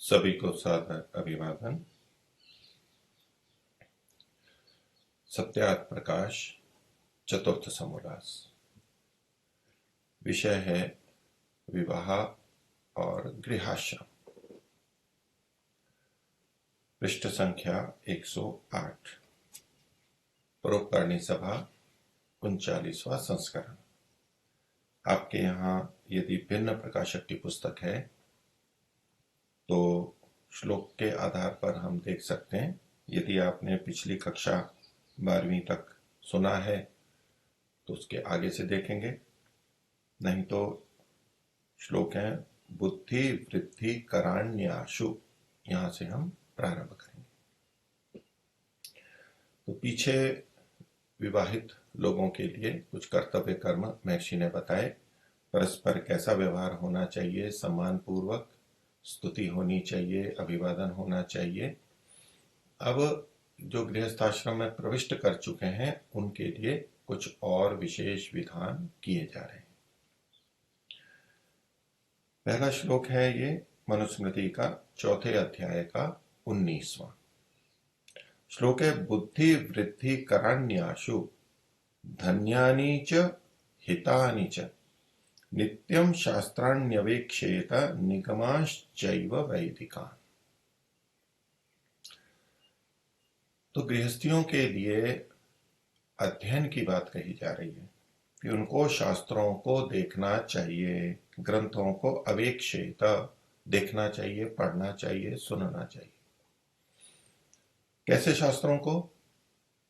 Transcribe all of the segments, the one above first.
सभी को सादर अभिवादन। सत्यार्थ प्रकाश चतुर्थ समोल्लास। विषय है विवाह और गृहाश्रम। पृष्ठ संख्या 108। परोपकारणी सभा 39वां संस्करण। आपके यहाँ यदि भिन्न प्रकाशक की पुस्तक है तो श्लोक के आधार पर हम देख सकते हैं। यदि आपने पिछली कक्षा 12वीं तक सुना है तो उसके आगे से देखेंगे, नहीं तो श्लोक है बुद्धि वृद्धि कराण्याशु, यहां से हम प्रारंभ करेंगे। तो पीछे विवाहित लोगों के लिए कुछ कर्तव्य कर्म महर्षि ने बताए। परस्पर कैसा व्यवहार होना चाहिए, सम्मान पूर्वक स्तुति होनी चाहिए, अभिवादन होना चाहिए। अब जो गृहस्थाश्रम में प्रविष्ट कर चुके हैं उनके लिए कुछ और विशेष विधान किए जा रहे हैं। पहला श्लोक है ये मनुस्मृति का 4थे अध्याय का 19वां श्लोक है। बुद्धि वृद्धि कराण्याशु धन्यानि च हितानि च नित्यं शास्त्राण्यवेक्षेत निगमाश्चैव वैदिकान्। तो गृहस्थियों के लिए अध्ययन की बात कही जा रही है कि उनको शास्त्रों को देखना चाहिए, ग्रंथों को अवेक्षेत देखना चाहिए, पढ़ना चाहिए, सुनना चाहिए। कैसे शास्त्रों को?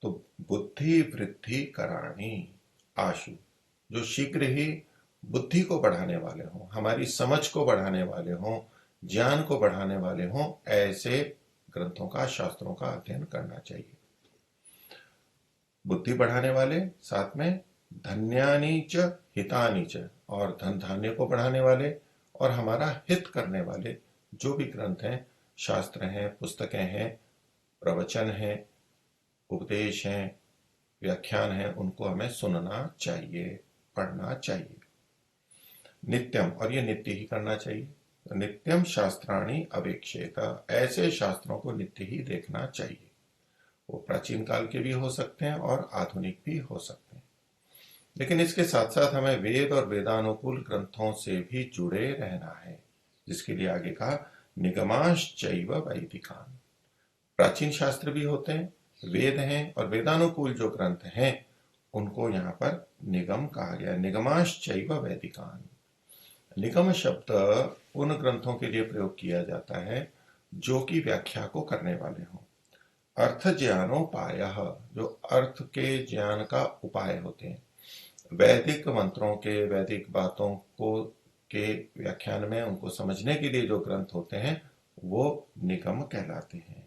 तो बुद्धि वृद्धि कराणी आशु, जो शीघ्र ही बुद्धि को बढ़ाने वाले हों, हमारी समझ को बढ़ाने वाले हों, ज्ञान को बढ़ाने वाले हों, ऐसे ग्रंथों का, शास्त्रों का अध्ययन करना चाहिए। बुद्धि बढ़ाने वाले, साथ में धन्यानि च हितानि च, और धन धान्य को बढ़ाने वाले और हमारा हित करने वाले जो भी ग्रंथ हैं, शास्त्र हैं, पुस्तकें हैं, प्रवचन हैं, उपदेश हैं, व्याख्यान हैं, उनको हमें सुनना चाहिए, पढ़ना चाहिए। नित्यम, और ये नित्य ही करना चाहिए। नित्यम शास्त्राणि अवेक्षेत, ऐसे शास्त्रों को नित्य ही देखना चाहिए। वो प्राचीन काल के भी हो सकते हैं और आधुनिक भी हो सकते हैं, लेकिन इसके साथ साथ हमें वेद और वेदानुकूल ग्रंथों से भी जुड़े रहना है, जिसके लिए आगे कहा निगमाश्चैव वैदिकान्। प्राचीन शास्त्र भी होते हैं, वेद हैं, और वेदानुकूल जो ग्रंथ हैं उनको यहाँ पर निगम कहा गया। निगमाश्चैव वैदिकान्। निगम शब्द उन ग्रंथों के लिए प्रयोग किया जाता है जो कि व्याख्या को करने वाले हों। अर्थ ज्ञानोपायः, जो अर्थ के ज्ञान का उपाय होते हैं। वैदिक मंत्रों के, वैदिक बातों को के व्याख्यान में उनको समझने के लिए जो ग्रंथ होते हैं वो निगम कहलाते हैं।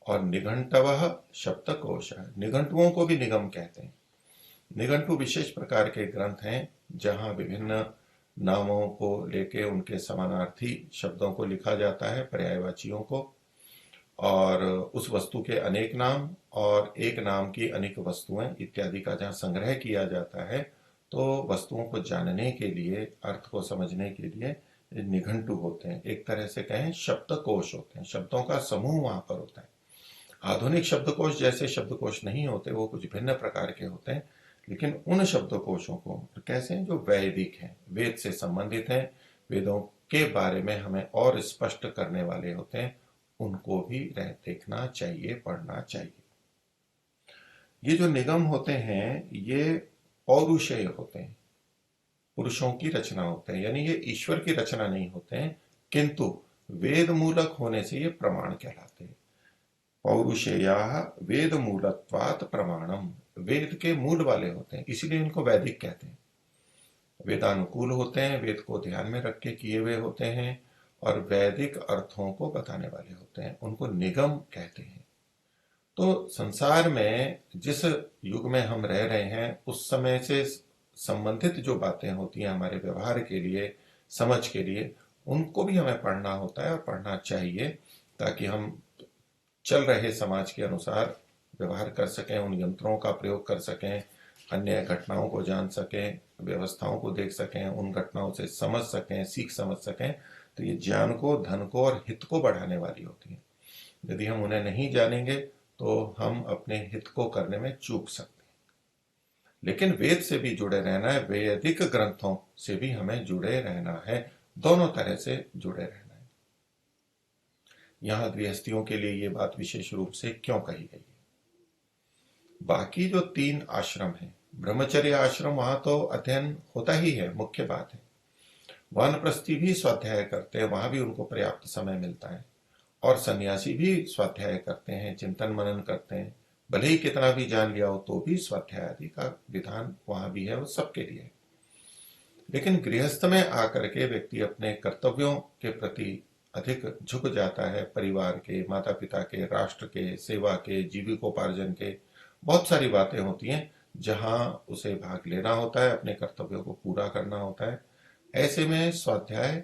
और निघंटवः शब्दकोश, निघंटुओं को भी निगम कहते हैं। निघंटु विशेष प्रकार के ग्रंथ हैं जहां विभिन्न नामों को लेके उनके समानार्थी शब्दों को लिखा जाता है, पर्यायवाचियों को, और उस वस्तु के अनेक नाम और एक नाम की अनेक वस्तुएं इत्यादि का जहां संग्रह किया जाता है। तो वस्तुओं को जानने के लिए, अर्थ को समझने के लिए निघंटु होते हैं। एक तरह से कहें शब्दकोश होते हैं, शब्दों का समूह वहां पर होता है। आधुनिक शब्दकोश जैसे शब्दकोश नहीं होते, वो कुछ भिन्न प्रकार के होते हैं, लेकिन उन शब्दकोशों को कैसे हैं, जो वैदिक हैं, वेद से संबंधित हैं, वेदों के बारे में हमें और स्पष्ट करने वाले होते हैं, उनको भी देखना चाहिए, पढ़ना चाहिए। ये जो निगम होते हैं ये पौरुषेय होते हैं, पुरुषों की रचना होते हैं, यानी ये ईश्वर की रचना नहीं होते हैं, किंतु वेद मूलक होने से ये प्रमाण कहलाते हैं। पौरुषेया वेद मूलत्वात् प्रमाणम, वेद के मूल वाले होते हैं, इसीलिए इनको वैदिक कहते हैं। वेदानुकूल होते हैं, वेद को ध्यान में रख के किए हुए होते हैं, और वैदिक अर्थों को बताने वाले होते हैं, उनको निगम कहते हैं। तो संसार में जिस युग में हम रह रहे हैं उस समय से संबंधित जो बातें होती हैं हमारे व्यवहार के लिए, समझ के लिए, उनको भी हमें पढ़ना होता है और पढ़ना चाहिए, ताकि हम चल रहे समाज के अनुसार व्यवहार कर सकें, उन यंत्रों का प्रयोग कर सकें, अन्य घटनाओं को जान सकें, व्यवस्थाओं को देख सकें, उन घटनाओं से समझ सकें, सीख समझ सकें, तो ये ज्ञान को, धन को और हित को बढ़ाने वाली होती है। यदि हम उन्हें नहीं जानेंगे तो हम अपने हित को करने में चूक सकते हैं। लेकिन वेद से भी जुड़े रहना है, वैदिक ग्रंथों से भी हमें जुड़े रहना है, दोनों तरह से जुड़े रहना है। यहां गृहस्थियों के लिए ये बात विशेष रूप से क्यों कही गई है? बाकी जो 3 आश्रम हैं, ब्रह्मचर्य आश्रम, वहां तो अध्ययन होता ही है, मुख्य बात है। वानप्रस्थी भी स्वाध्याय करते हैं, वहां भी उनको पर्याप्त समय मिलता है। और सन्यासी भी स्वाध्याय करते हैं, चिंतन मनन करते हैं। भले ही कितना भी जान लिया हो तो भी स्वाध्याय आदि का विधान वहां भी है, वो सबके लिए है। लेकिन गृहस्थ में आकर के व्यक्ति अपने कर्तव्यों के प्रति अधिक झुक जाता है। परिवार के, माता पिता के, राष्ट्र के, सेवा के, जीविकोपार्जन के, बहुत सारी बातें होती हैं जहां उसे भाग लेना होता है, अपने कर्तव्यों को पूरा करना होता है। ऐसे में स्वाध्याय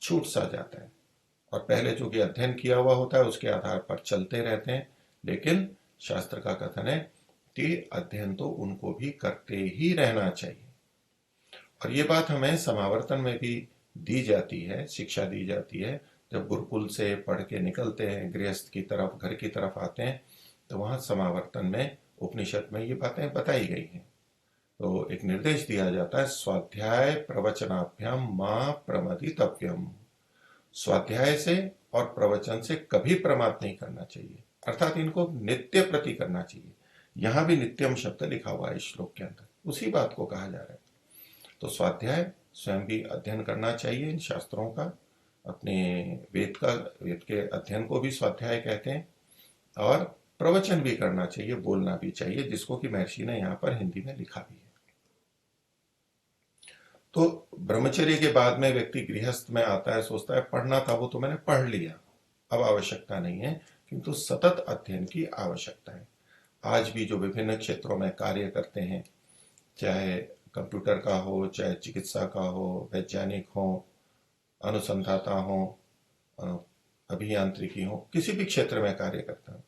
छूट सा जाता है और पहले जो कि अध्ययन किया हुआ होता है उसके आधार पर चलते रहते हैं। लेकिन शास्त्र का कथन है कि अध्ययन तो उनको भी करते ही रहना चाहिए। और ये बात हमें समावर्तन में भी दी जाती है, शिक्षा दी जाती है। जब गुरुकुल से पढ़ के निकलते हैं, गृहस्थ की तरफ, घर की तरफ आते हैं, तो वहां समावर्तन में, उपनिषद में ये बातें बताई गई हैं। तो एक निर्देश दिया जाता है, स्वाध्याय प्रवचनाभ्याम मां प्रमदितव्यम। स्वाध्याय से और प्रवचन से कभी प्रमाद नहीं करना चाहिए, अर्थात इनको नित्य प्रति करना चाहिए। यहां भी नित्यम शब्द लिखा हुआ है इस श्लोक के अंदर, उसी बात को कहा जा रहा है। तो स्वाध्याय स्वयं भी अध्ययन करना चाहिए इन शास्त्रों का, अपने वेद के अध्ययन को भी स्वाध्याय कहते हैं। और प्रवचन भी करना चाहिए, बोलना भी चाहिए, जिसको कि महर्षि ने यहाँ पर हिंदी में लिखा भी है। तो ब्रह्मचर्य के बाद में व्यक्ति गृहस्थ में आता है, सोचता है पढ़ना था वो तो मैंने पढ़ लिया, अब आवश्यकता नहीं है, किंतु सतत अध्ययन की आवश्यकता है। आज भी जो विभिन्न क्षेत्रों में कार्य करते हैं, चाहे कंप्यूटर का हो, चाहे चिकित्सा का हो, वैज्ञानिक हो, अनुसंधाता हो, अभियांत्रिकी हो, किसी भी क्षेत्र में कार्य करता है,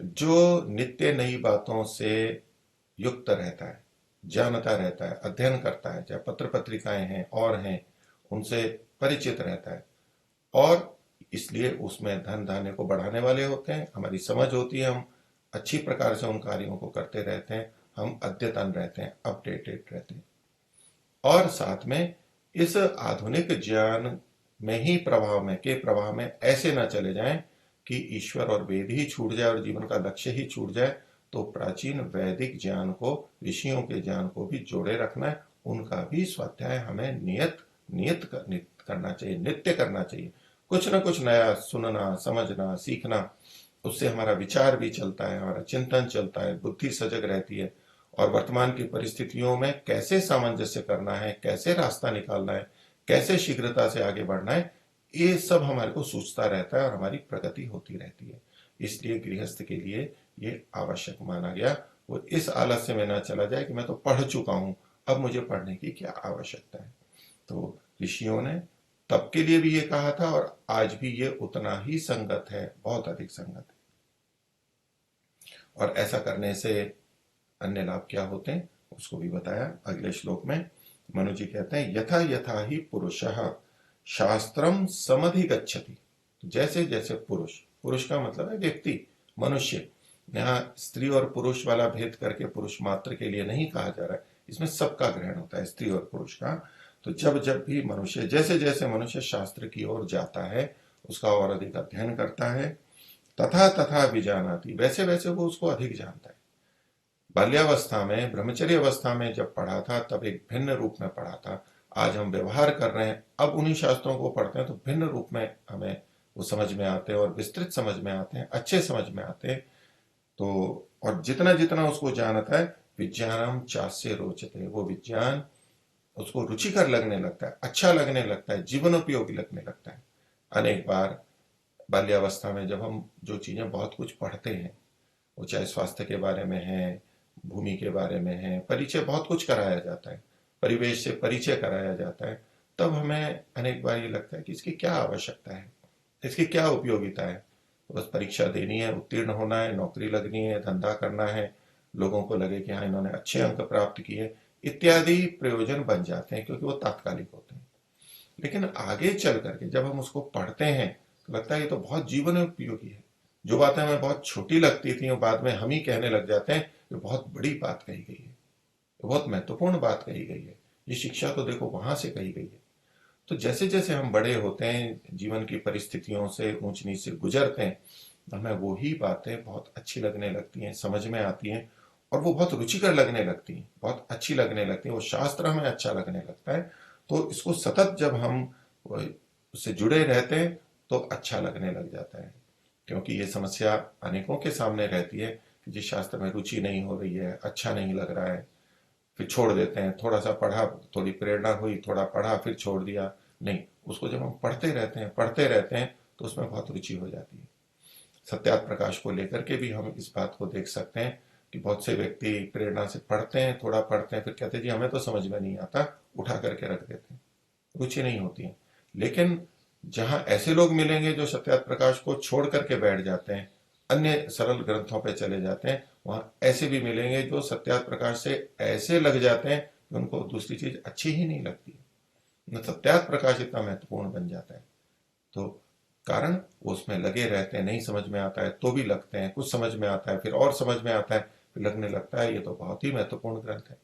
जो नित्य नई बातों से युक्त रहता है, जानता रहता है, अध्ययन करता है, चाहे पत्र पत्रिकाएं हैं और हैं, उनसे परिचित रहता है, और इसलिए उसमें धन धान्य को बढ़ाने वाले होते हैं, हमारी समझ होती है, हम अच्छी प्रकार से उन कार्यों को करते रहते हैं, हम अद्यतन रहते हैं, अपडेटेड रहते हैं। और साथ में इस आधुनिक ज्ञान में ही प्रवाह में ऐसे ना चले जाएं कि ईश्वर और वेद ही छूट जाए और जीवन का लक्ष्य ही छूट जाए। तो प्राचीन वैदिक ज्ञान को, ऋषियों के ज्ञान को भी जोड़े रखना है, उनका भी स्वाध्याय हमें नियत करना चाहिए, नित्य करना चाहिए। कुछ ना कुछ नया सुनना, समझना, सीखना, उससे हमारा विचार भी चलता है, हमारा चिंतन चलता है, बुद्धि सजग रहती है, और वर्तमान की परिस्थितियों में कैसे सामंजस्य करना है, कैसे रास्ता निकालना है, कैसे शीघ्रता से आगे बढ़ना है, ये सब हमारे को सूझता रहता है और हमारी प्रगति होती रहती है। इसलिए गृहस्थ के लिए ये आवश्यक माना गया। वो इस आलस्य में ना चला जाए कि मैं तो पढ़ चुका हूं, अब मुझे पढ़ने की क्या आवश्यकता है। तो ऋषियों ने तब के लिए भी ये कहा था और आज भी ये उतना ही संगत है, बहुत अधिक संगत है। और ऐसा करने से अन्य लाभ क्या होते हैं उसको भी बताया अगले श्लोक में। मनु जी कहते हैं, यथा यथा ही पुरुषः शास्त्रम समधिगच्छति। जैसे जैसे पुरुष, पुरुष का मतलब है व्यक्ति, मनुष्य, यहाँ स्त्री और पुरुष वाला भेद करके पुरुष मात्र के लिए नहीं कहा जा रहा है, इसमें सबका ग्रहण होता है, स्त्री और पुरुष का। तो जब जब भी मनुष्य, जैसे जैसे मनुष्य शास्त्र की ओर जाता है, उसका और अधिक अध्ययन करता है, तथा तथा विजानाति, वैसे वैसे वो उसको अधिक जानता है। बाल्यावस्था में, ब्रह्मचर्य अवस्था में जब पढ़ा था तब एक भिन्न रूप में पढ़ा था, आज हम व्यवहार कर रहे हैं, अब उन्हीं शास्त्रों को पढ़ते हैं तो भिन्न रूप में हमें वो समझ में आते हैं और विस्तृत समझ में आते हैं, अच्छे समझ में आते हैं। तो और जितना जितना उसको जानता है, विज्ञानम चास्य रोचते, वो विज्ञान उसको रुचिकर लगने लगता है, अच्छा लगने लगता है, जीवन उपयोगी लगने लगता है। अनेक बार बाल्यावस्था में जब हम जो चीजें बहुत कुछ पढ़ते हैं, वो चाहे स्वास्थ्य के बारे में है, भूमि के बारे में है, परिचय बहुत कुछ कराया जाता है, परिवेश से परिचय कराया जाता है, तब हमें अनेक बार ये लगता है कि इसकी क्या आवश्यकता है, इसकी क्या उपयोगिता है। तो बस परीक्षा देनी है, उत्तीर्ण होना है, नौकरी लगनी है, धंधा करना है, लोगों को लगे कि हाँ इन्होंने अच्छे अंक प्राप्त किए, इत्यादि प्रयोजन बन जाते हैं, क्योंकि वो तात्कालिक होते हैं। लेकिन आगे चल करके जब हम उसको पढ़ते हैं तो लगता है ये तो बहुत जीवन उपयोगी है। जो बातें हमें बहुत छोटी लगती थी वो बाद में हम ही कहने लग जाते हैं ये बहुत बड़ी बात कही गई है, बहुत महत्वपूर्ण बात कही गई है, ये शिक्षा तो देखो वहां से कही गई है। तो जैसे जैसे हम बड़े होते हैं, जीवन की परिस्थितियों से ऊंच नीच से गुजरते हैं, हमें वही बातें बहुत अच्छी लगने लगती हैं, समझ में आती हैं, और वो बहुत रुचिकर लगने लगती हैं, बहुत अच्छी लगने लगती हैं, वो शास्त्र हमें अच्छा लगने लगता है। तो इसको सतत जब हम उससे जुड़े रहते हैं तो अच्छा लगने लग जाता है। क्योंकि ये समस्या अनेकों के सामने रहती है कि जिस शास्त्र में रुचि नहीं हो रही है, अच्छा नहीं लग रहा है, फिर छोड़ देते हैं। थोड़ा सा पढ़ा, थोड़ी प्रेरणा हुई, थोड़ा पढ़ा, फिर छोड़ दिया। नहीं, उसको जब हम पढ़ते रहते हैं तो उसमें बहुत रुचि हो जाती है। सत्यार्थ प्रकाश को लेकर के भी हम इस बात को देख सकते हैं कि बहुत से व्यक्ति प्रेरणा से पढ़ते हैं, थोड़ा पढ़ते हैं, फिर कहते हैं जी हमें तो समझ में नहीं आता, उठा करके रख देते हैं, रुचि नहीं होती है। लेकिन जहां ऐसे लोग मिलेंगे जो सत्यार्थ प्रकाश को छोड़ करके बैठ जाते हैं, अन्य सरल ग्रंथों पे चले जाते हैं, वहां ऐसे भी मिलेंगे जो सत्यार्थ प्रकाश से ऐसे लग जाते हैं कि उनको दूसरी चीज अच्छी ही नहीं लगती, न सत्यार्थ प्रकाश इतना महत्वपूर्ण बन जाता है। तो कारण वो उसमें लगे रहते हैं, नहीं समझ में आता है तो भी लगते हैं, कुछ समझ में आता है फिर और समझ में आता है, फिर लगने लगता है ये तो बहुत ही महत्वपूर्ण ग्रंथ है।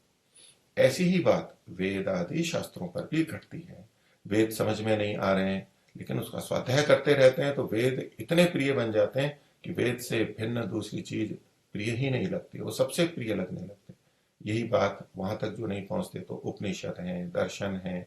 ऐसी ही बात वेद आदि शास्त्रों पर भी घटती है। वेद समझ में नहीं आ रहे हैं लेकिन उसका स्वाध्याय करते रहते हैं तो वेद इतने प्रिय बन जाते हैं कि वेद से भिन्न दूसरी चीज प्रिय ही नहीं लगती, वो सबसे प्रिय लगने लगते हैं। यही बात वहां तक जो नहीं पहुंचते तो उपनिषद हैं, दर्शन हैं,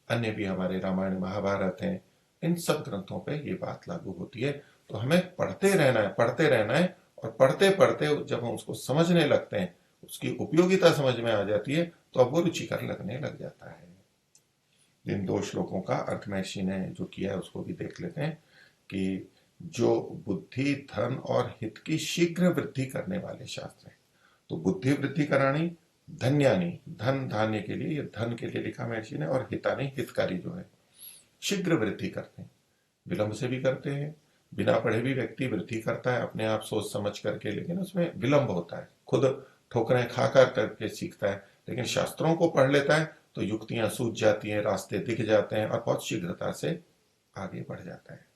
अन्य भी हमारे रामायण महाभारत हैं, इन सब ग्रंथों पे ये बात लागू होती है। तो हमें पढ़ते रहना है, पढ़ते रहना है, और पढ़ते पढ़ते जब हम उसको समझने लगते हैं, उसकी उपयोगिता समझ में आ जाती है, तो अब वो रुचिकर लगने लग जाता है। इन दो श्लोकों का अर्थ महर्षि ने जो किया है उसको भी देख लेते हैं कि जो बुद्धि, धन और हित की शीघ्र वृद्धि करने वाले शास्त्र हैं। तो बुद्धि वृद्धि करानी, धन्यानी, धन धान्य के लिए, ये धन के लिए लिखा महर्षि ने, और हितानी हितकारी जो है, शीघ्र वृद्धि करते हैं, विलंब से भी करते हैं। बिना पढ़े भी व्यक्ति वृद्धि करता है अपने आप सोच समझ करके, लेकिन उसमें विलंब होता है, खुद ठोकरें खा कर करके सीखता है। लेकिन शास्त्रों को पढ़ लेता है तो युक्तियां सूझ जाती हैं, रास्ते दिख जाते हैं, और बहुत शीघ्रता से आगे बढ़ जाता है।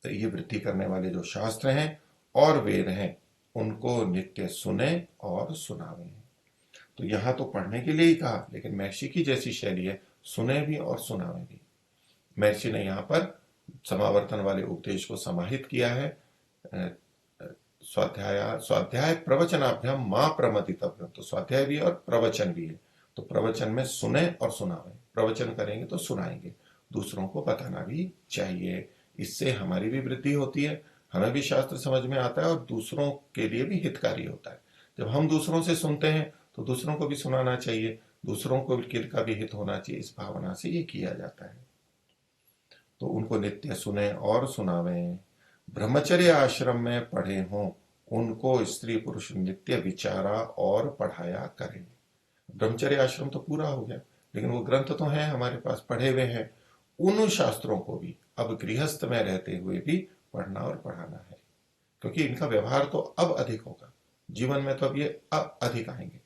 तो ये वृद्धि करने वाले जो शास्त्र हैं और वेद हैं, उनको नित्य सुने और सुनावे। तो यहां तो पढ़ने के लिए ही कहा, लेकिन महर्षि की जैसी शैली है, सुने भी और सुनावे भी। महर्षि ने यहाँ पर समावर्तन वाले उपदेश को समाहित किया है। स्वाध्याय स्वाध्याय प्रवचनाभ्याम मां प्रमदितव्यम, तो स्वाध्याय भी और प्रवचन भी है। तो प्रवचन में सुने और सुनावे, प्रवचन करेंगे तो सुनाएंगे, दूसरों को बताना भी चाहिए। इससे हमारी भी वृद्धि होती है, हमें भी शास्त्र समझ में आता है, और दूसरों के लिए भी हितकारी होता है। जब हम दूसरों से सुनते हैं तो दूसरों को भी सुनाना चाहिए, दूसरों को का भी हित होना चाहिए, इस भावना से ये किया जाता है। तो उनको नित्य सुने और सुनावे। ब्रह्मचर्य आश्रम में पढ़े हों उनको स्त्री पुरुष नित्य विचारा और पढ़ाया करें। ब्रह्मचर्य आश्रम तो पूरा हो गया, लेकिन वो ग्रंथ तो हैं हमारे पास, पढ़े हुए हैं, उन शास्त्रों को भी अब गृहस्थ में रहते हुए भी पढ़ना और पढ़ाना है, क्योंकि इनका व्यवहार तो अब अधिक होगा, जीवन में तो अब ये अब अधिक आएंगे।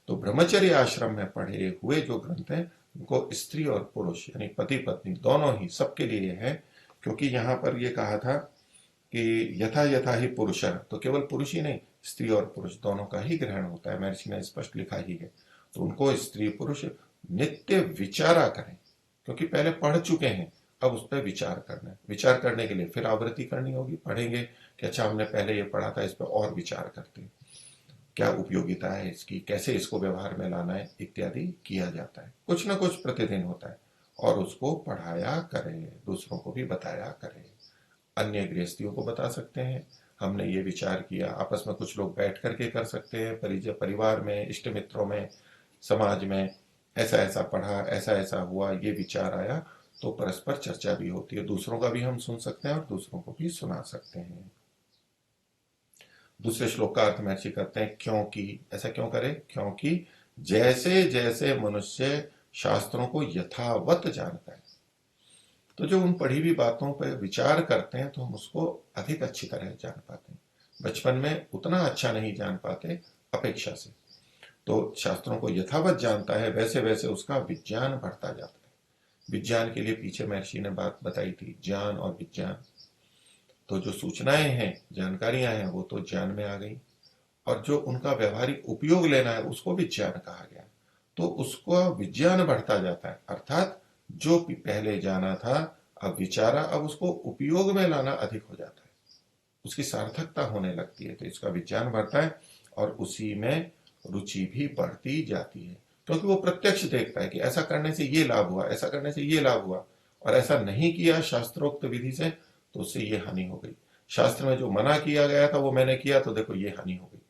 तो ब्रह्मचर्य आश्रम में पढ़े हुए जो ग्रंथ हैं उनको स्त्री और पुरुष यानी पति पत्नी दोनों ही सबके लिए है। क्योंकि यहां पर ये कहा था कि यथा यथा ही पुरुष, तो केवल पुरुष ही नहीं, स्त्री और पुरुष दोनों का ही ग्रहण होता है, महर्षि ने स्पष्ट लिखा ही है। तो उनको स्त्री पुरुष नित्य विचारा करें, क्योंकि पहले पढ़ चुके हैं, अब उस पर विचार करना है। विचार करने के लिए फिर आवृत्ति करनी होगी, पढ़ेंगे कि अच्छा हमने पहले ये पढ़ा था, इस पर और विचार करते हैं, क्या उपयोगिता है इसकी, कैसे इसको व्यवहार में लाना है, इत्यादि किया जाता है। कुछ ना कुछ प्रतिदिन होता है, और उसको पढ़ाया करें, दूसरों को भी बताया करें। अन्य गृहस्थियों को बता सकते हैं, हमने ये विचार किया, आपस में कुछ लोग बैठ करके कर सकते हैं, परिवार में, इष्ट मित्रों में, समाज में, ऐसा ऐसा पढ़ा, ऐसा ऐसा हुआ, ये विचार आया, तो परस्पर चर्चा भी होती है, दूसरों का भी हम सुन सकते हैं और दूसरों को भी सुना सकते हैं। दूसरे श्लोक का अर्थ महर्षि करते हैं, क्योंकि, ऐसा क्यों करें, क्योंकि जैसे जैसे मनुष्य शास्त्रों को यथावत जानता है, तो जो उन पढ़ी हुई बातों पर विचार करते हैं तो हम उसको अधिक अच्छी तरह जान पाते हैं। बचपन में उतना अच्छा नहीं जान पाते अपेक्षा से। तो शास्त्रों को यथावत जानता है, वैसे वैसे उसका विज्ञान बढ़ता जाता है। विज्ञान के लिए पीछे महर्षि ने बात बताई थी, ज्ञान और विज्ञान। तो जो सूचनाएं हैं, जानकारियां हैं, वो तो ज्ञान में आ गई, और जो उनका व्यवहारिक उपयोग लेना है उसको विज्ञान कहा गया। तो उसको विज्ञान बढ़ता जाता है, अर्थात जो पहले जाना था, अब विचारा, अब उसको उपयोग में लाना अधिक हो जाता है, उसकी सार्थकता होने लगती है, तो इसका विज्ञान बढ़ता है और उसी में रुचि भी बढ़ती जाती है, क्योंकि वो प्रत्यक्ष देखता है कि ऐसा करने से ये लाभ हुआ, ऐसा करने से ये लाभ हुआ, और ऐसा नहीं किया शास्त्रोक्त विधि से तो उससे ये हानि हो गई। शास्त्र में जो मना किया गया था वो मैंने किया तो देखो ये हानि हो गई,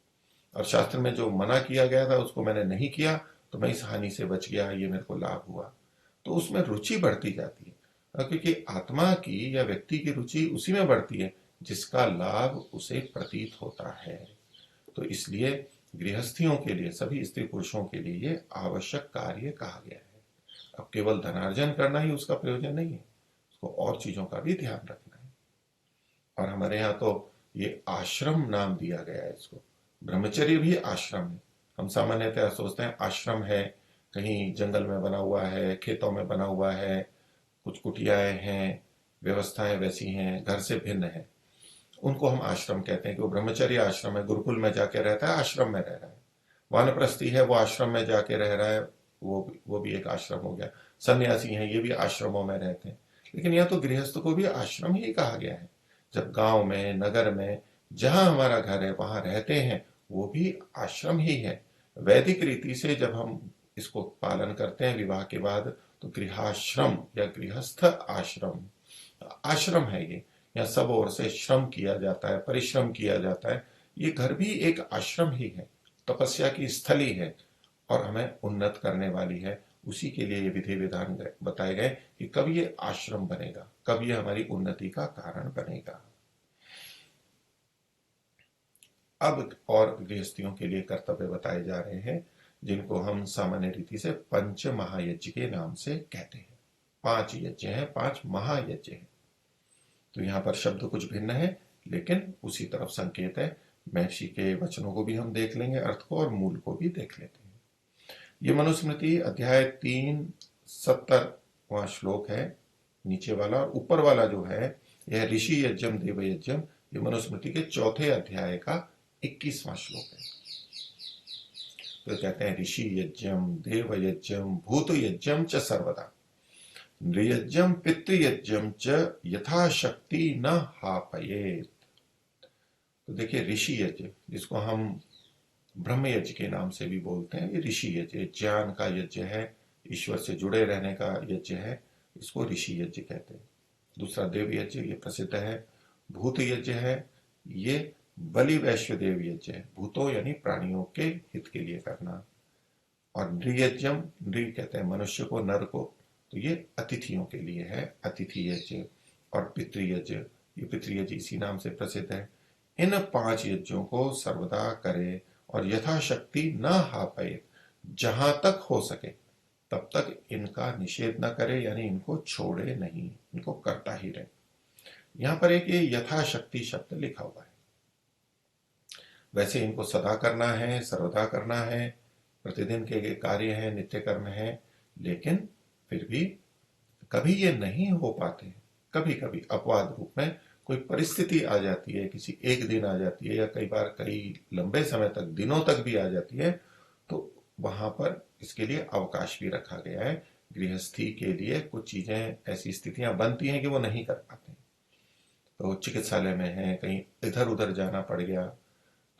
और शास्त्र में जो मना किया गया था उसको मैंने नहीं किया तो मैं इस हानि से बच गया, ये मेरे को लाभ हुआ। तो उसमें रुचि बढ़ती जाती है, क्योंकि आत्मा की या व्यक्ति की रुचि उसी में बढ़ती है जिसका लाभ उसे प्रतीत होता है। तो इसलिए गृहस्थियों के लिए, सभी स्त्री पुरुषों के लिए ये आवश्यक कार्य कहा गया है। अब केवल धनार्जन करना ही उसका प्रयोजन नहीं है, उसको और चीजों का भी ध्यान रखना है। और हमारे यहाँ तो ये आश्रम नाम दिया गया है इसको, ब्रह्मचर्य भी आश्रम है। हम सामान्यतः सोचते हैं आश्रम है कहीं जंगल में बना हुआ है, खेतों में बना हुआ है, कुछ कुटियाएं हैं, व्यवस्थाएं वैसी हैं, घर से भिन्न है, उनको हम आश्रम कहते हैं कि वो ब्रह्मचर्य आश्रम है, गुरुकुल में जाके रहता है, आश्रम में रह रहा है। वानप्रस्थी है, वो आश्रम में जाके रह रहा है, वो भी एक आश्रम हो गया। सन्यासी हैं, ये भी आश्रमों में रहते हैं। लेकिन यह तो गृहस्थ को भी आश्रम ही कहा गया है। जब गांव में, नगर में, जहां हमारा घर है वहां रहते हैं, वो भी आश्रम ही है। वैदिक रीति से जब हम इसको पालन करते हैं विवाह के बाद, तो गृहाश्रम या गृहस्थ आश्रम आश्रम है ये। यहाँ सब ओर से श्रम किया जाता है, परिश्रम किया जाता है। ये घर भी एक आश्रम ही है, तपस्या की स्थली है, और हमें उन्नत करने वाली है। उसी के लिए ये विधि विधान बताए गए कि कब ये आश्रम बनेगा, कब ये हमारी उन्नति का कारण बनेगा। अब और गृहस्थियों के लिए कर्तव्य बताए जा रहे हैं, जिनको हम सामान्य रीति से पंच महायज्ञ के नाम से कहते हैं। 5 यज्ञ हैं, 5 महायज्ञ हैं। तो यहाँ पर शब्द कुछ भिन्न है, लेकिन उसी तरफ संकेत है। महर्षि के वचनों को भी हम देख लेंगे, अर्थ को, और मूल को भी देख लेते हैं। ये मनुस्मृति अध्याय 3 70वां श्लोक है नीचे वाला, और ऊपर वाला जो है यह ऋषि यज्ञम देव यज्ञम, ये मनुस्मृति के 4थे अध्याय का 21वां श्लोक है। तो कहते हैं ऋषि यज्ञम देव यज्ञम भूत यज्ञम च सर्वदा नृयज्ञम पितृयज्ञम च यथाशक्ति न हापयेत। तो देखिए ऋषि यज्ञ, जिसको हम ब्रह्म यज्ञ के नाम से भी बोलते हैं, ये ऋषि यज्ञ ज्ञान का यज्ञ है, ईश्वर से जुड़े रहने का यज्ञ है, इसको ऋषि यज्ञ कहते हैं। दूसरा देव यज्ञ, ये प्रसिद्ध है। भूत यज्ञ है, ये बलि वैश्व देव यज्ञ है, भूतों यानी प्राणियों के हित के लिए करना। और नृयज्ञम, नृ कहते हैं मनुष्य को, नर को, तो ये अतिथियों के लिए है, अतिथि यज्ञ। और पितृयज्ञ, ये पितृयज्ञ इसी नाम से प्रसिद्ध है। इन 5 यज्ञों को सर्वदा करे और यथाशक्ति न हापये, जहां तक हो सके तब तक इनका निषेध न करे, यानी इनको छोड़े नहीं, इनको करता ही रहे। यहां पर एक ये यथाशक्ति शब्द लिखा हुआ है। वैसे इनको सदा करना है, सर्वदा करना है, प्रतिदिन के कार्य हैं, नित्य कर्म है, लेकिन फिर भी कभी ये नहीं हो पाते। कभी कभी अपवाद रूप में कोई परिस्थिति आ जाती है, किसी एक दिन आ जाती है, या कई बार कई लंबे समय तक, दिनों तक भी आ जाती है, तो वहां पर इसके लिए अवकाश भी रखा गया है। गृहस्थी के लिए कुछ चीजें, ऐसी स्थितियां बनती हैं कि वो नहीं कर पाते, तो चिकित्सालय में है, कहीं इधर उधर जाना पड़ गया,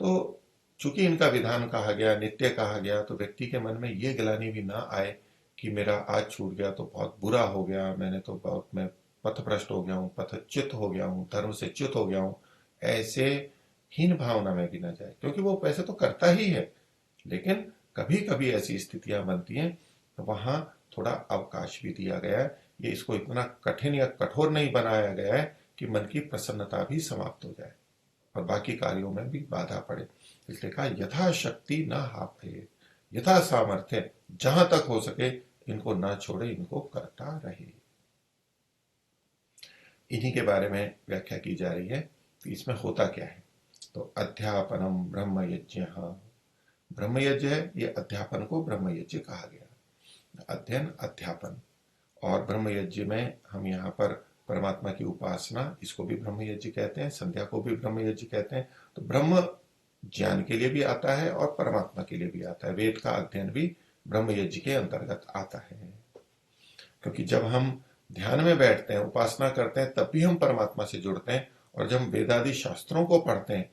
तो चूंकि इनका विधान कहा गया, नित्य कहा गया, तो व्यक्ति के मन में ये ग्लानि भी ना आए कि मेरा आज छूट गया तो बहुत बुरा हो गया, मैंने तो बहुत, मैं पथभ्रष्ट हो गया हूँ, पथच्युत हो गया हूँ, धर्म से च्युत हो गया हूँ, ऐसे हीन भावना में भी ना जाए, क्योंकि वो पैसे तो करता ही है, लेकिन कभी कभी ऐसी स्थितियां बनती हैं, तो वहां थोड़ा अवकाश भी दिया गया है। ये इसको इतना कठिन या कठोर नहीं बनाया गया है कि मन की प्रसन्नता भी समाप्त हो जाए और बाकी कार्यों में भी बाधा पड़े। इसलिए कहा यथाशक्ति न हाफे, यथा सामर्थ्य जहां तक हो सके इनको ना छोड़े, इनको करता रहे। इन्हीं के बारे में व्याख्या की जा रही है कि इसमें होता क्या है। तो अध्यापनम ब्रह्म यज्ञ, ब्रह्म यज्ञ है, ये अध्यापन को ब्रह्म यज्ञ कहा गया। अध्ययन, अध्यापन। और ब्रह्म यज्ञ में हम यहाँ पर परमात्मा की उपासना, इसको भी ब्रह्म यज्ञ कहते हैं, संध्या को भी ब्रह्म यज्ञ कहते हैं। तो ब्रह्म ज्ञान के लिए भी आता है और परमात्मा के लिए भी आता है। वेद का अध्ययन भी ब्रह्म यज्ञ के अंतर्गत आता है, क्योंकि जब हम ध्यान में बैठते हैं, उपासना करते हैं, तब भी हम परमात्मा से जुड़ते हैं। और जब हम वेदादि शास्त्रों को पढ़ते हैं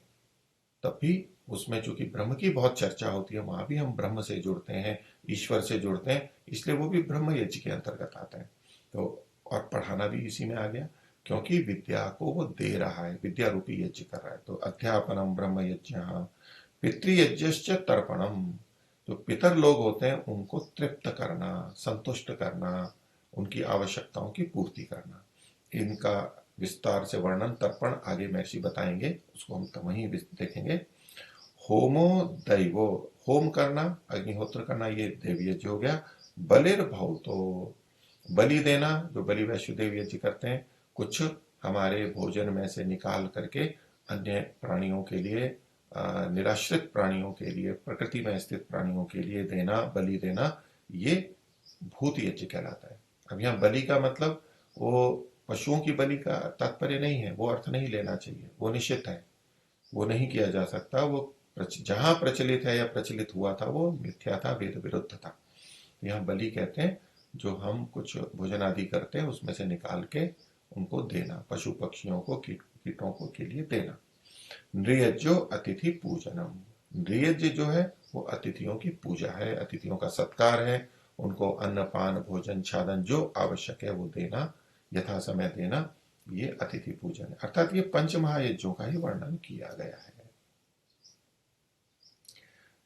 तब भी उसमें चूंकि ब्रह्म की बहुत चर्चा होती है, वहां भी हम ब्रह्म से जुड़ते हैं, ईश्वर से जुड़ते हैं, इसलिए वो भी ब्रह्म यज्ञ के अंतर्गत आता है। तो और पढ़ाना भी इसी में आ गया, क्योंकि विद्या को वो दे रहा है, विद्या रूपी यज्ञ कर रहा है। तो अध्यापनम ब्रह्म यज्ञ, पितृयज्ञश्च तर्पणम। जो पितर लोग होते हैं उनको तृप्त करना, संतुष्ट करना, उनकी आवश्यकताओं की पूर्ति करना। इनका विस्तार से वर्णन तर्पण आगे महर्षि बताएंगे, उसको हम वहीं देखेंगे। होमो दैवो, होम करना, अग्निहोत्र करना, ये देव यज्ञ हो गया। बलिर्भव, तो बलि देना, जो बलि वैश्वदेव यज्ञ करते हैं, कुछ हमारे भोजन में से निकाल करके अन्य प्राणियों के लिए, निराश्रित प्राणियों के लिए, प्रकृति में स्थित प्राणियों के लिए देना, बलि देना, ये भूत यज्ञ कहलाता है। अब यहाँ बलि का मतलब वो पशुओं की बलि का तात्पर्य नहीं है, वो अर्थ नहीं लेना चाहिए, वो निषिद्ध है, वो नहीं किया जा सकता। वो जहां प्रचलित है या प्रचलित हुआ था वो मिथ्या था, वेद विरुद्ध था। यहाँ बलि कहते हैं जो हम कुछ भोजन आदि करते हैं उसमें से निकाल के उनको देना, पशु पक्षियों को, कीटों को के लिए देना। नृयज्ञो अतिथि पूजनम, नृयज्ञ जो है वो अतिथियों की पूजा है, अतिथियों का सत्कार है, उनको अन्न पान भोजन छादन जो आवश्यक है वो देना, यथा समय देना, ये अतिथि पूजन है। अर्थात ये पंच महायज्ञों का ही वर्णन किया गया है।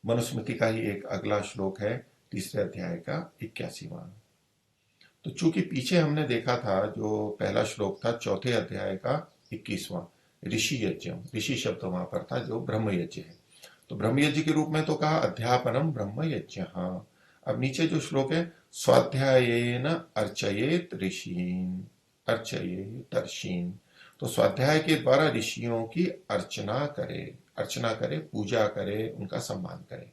मनुस्मृति का ही एक अगला श्लोक है, तीसरे अध्याय का 81वां। तो चूंकि पीछे हमने देखा था जो पहला श्लोक था चौथे अध्याय का 21वां, ऋषि यज्ञ, ऋषि शब्द वहां पर था जो ब्रह्म यज्ञ है। तो ब्रह्म यज्ञ के रूप में तो कहा अध्यापनम ब्रह्म यज्ञ। अब नीचे जो श्लोक है, स्वाध्यायेन अर्चयेत ऋषीन, अर्चयेत ऋषीन, तो स्वाध्याय के द्वारा ऋषियों की अर्चना करे, पूजा करे, उनका सम्मान करे।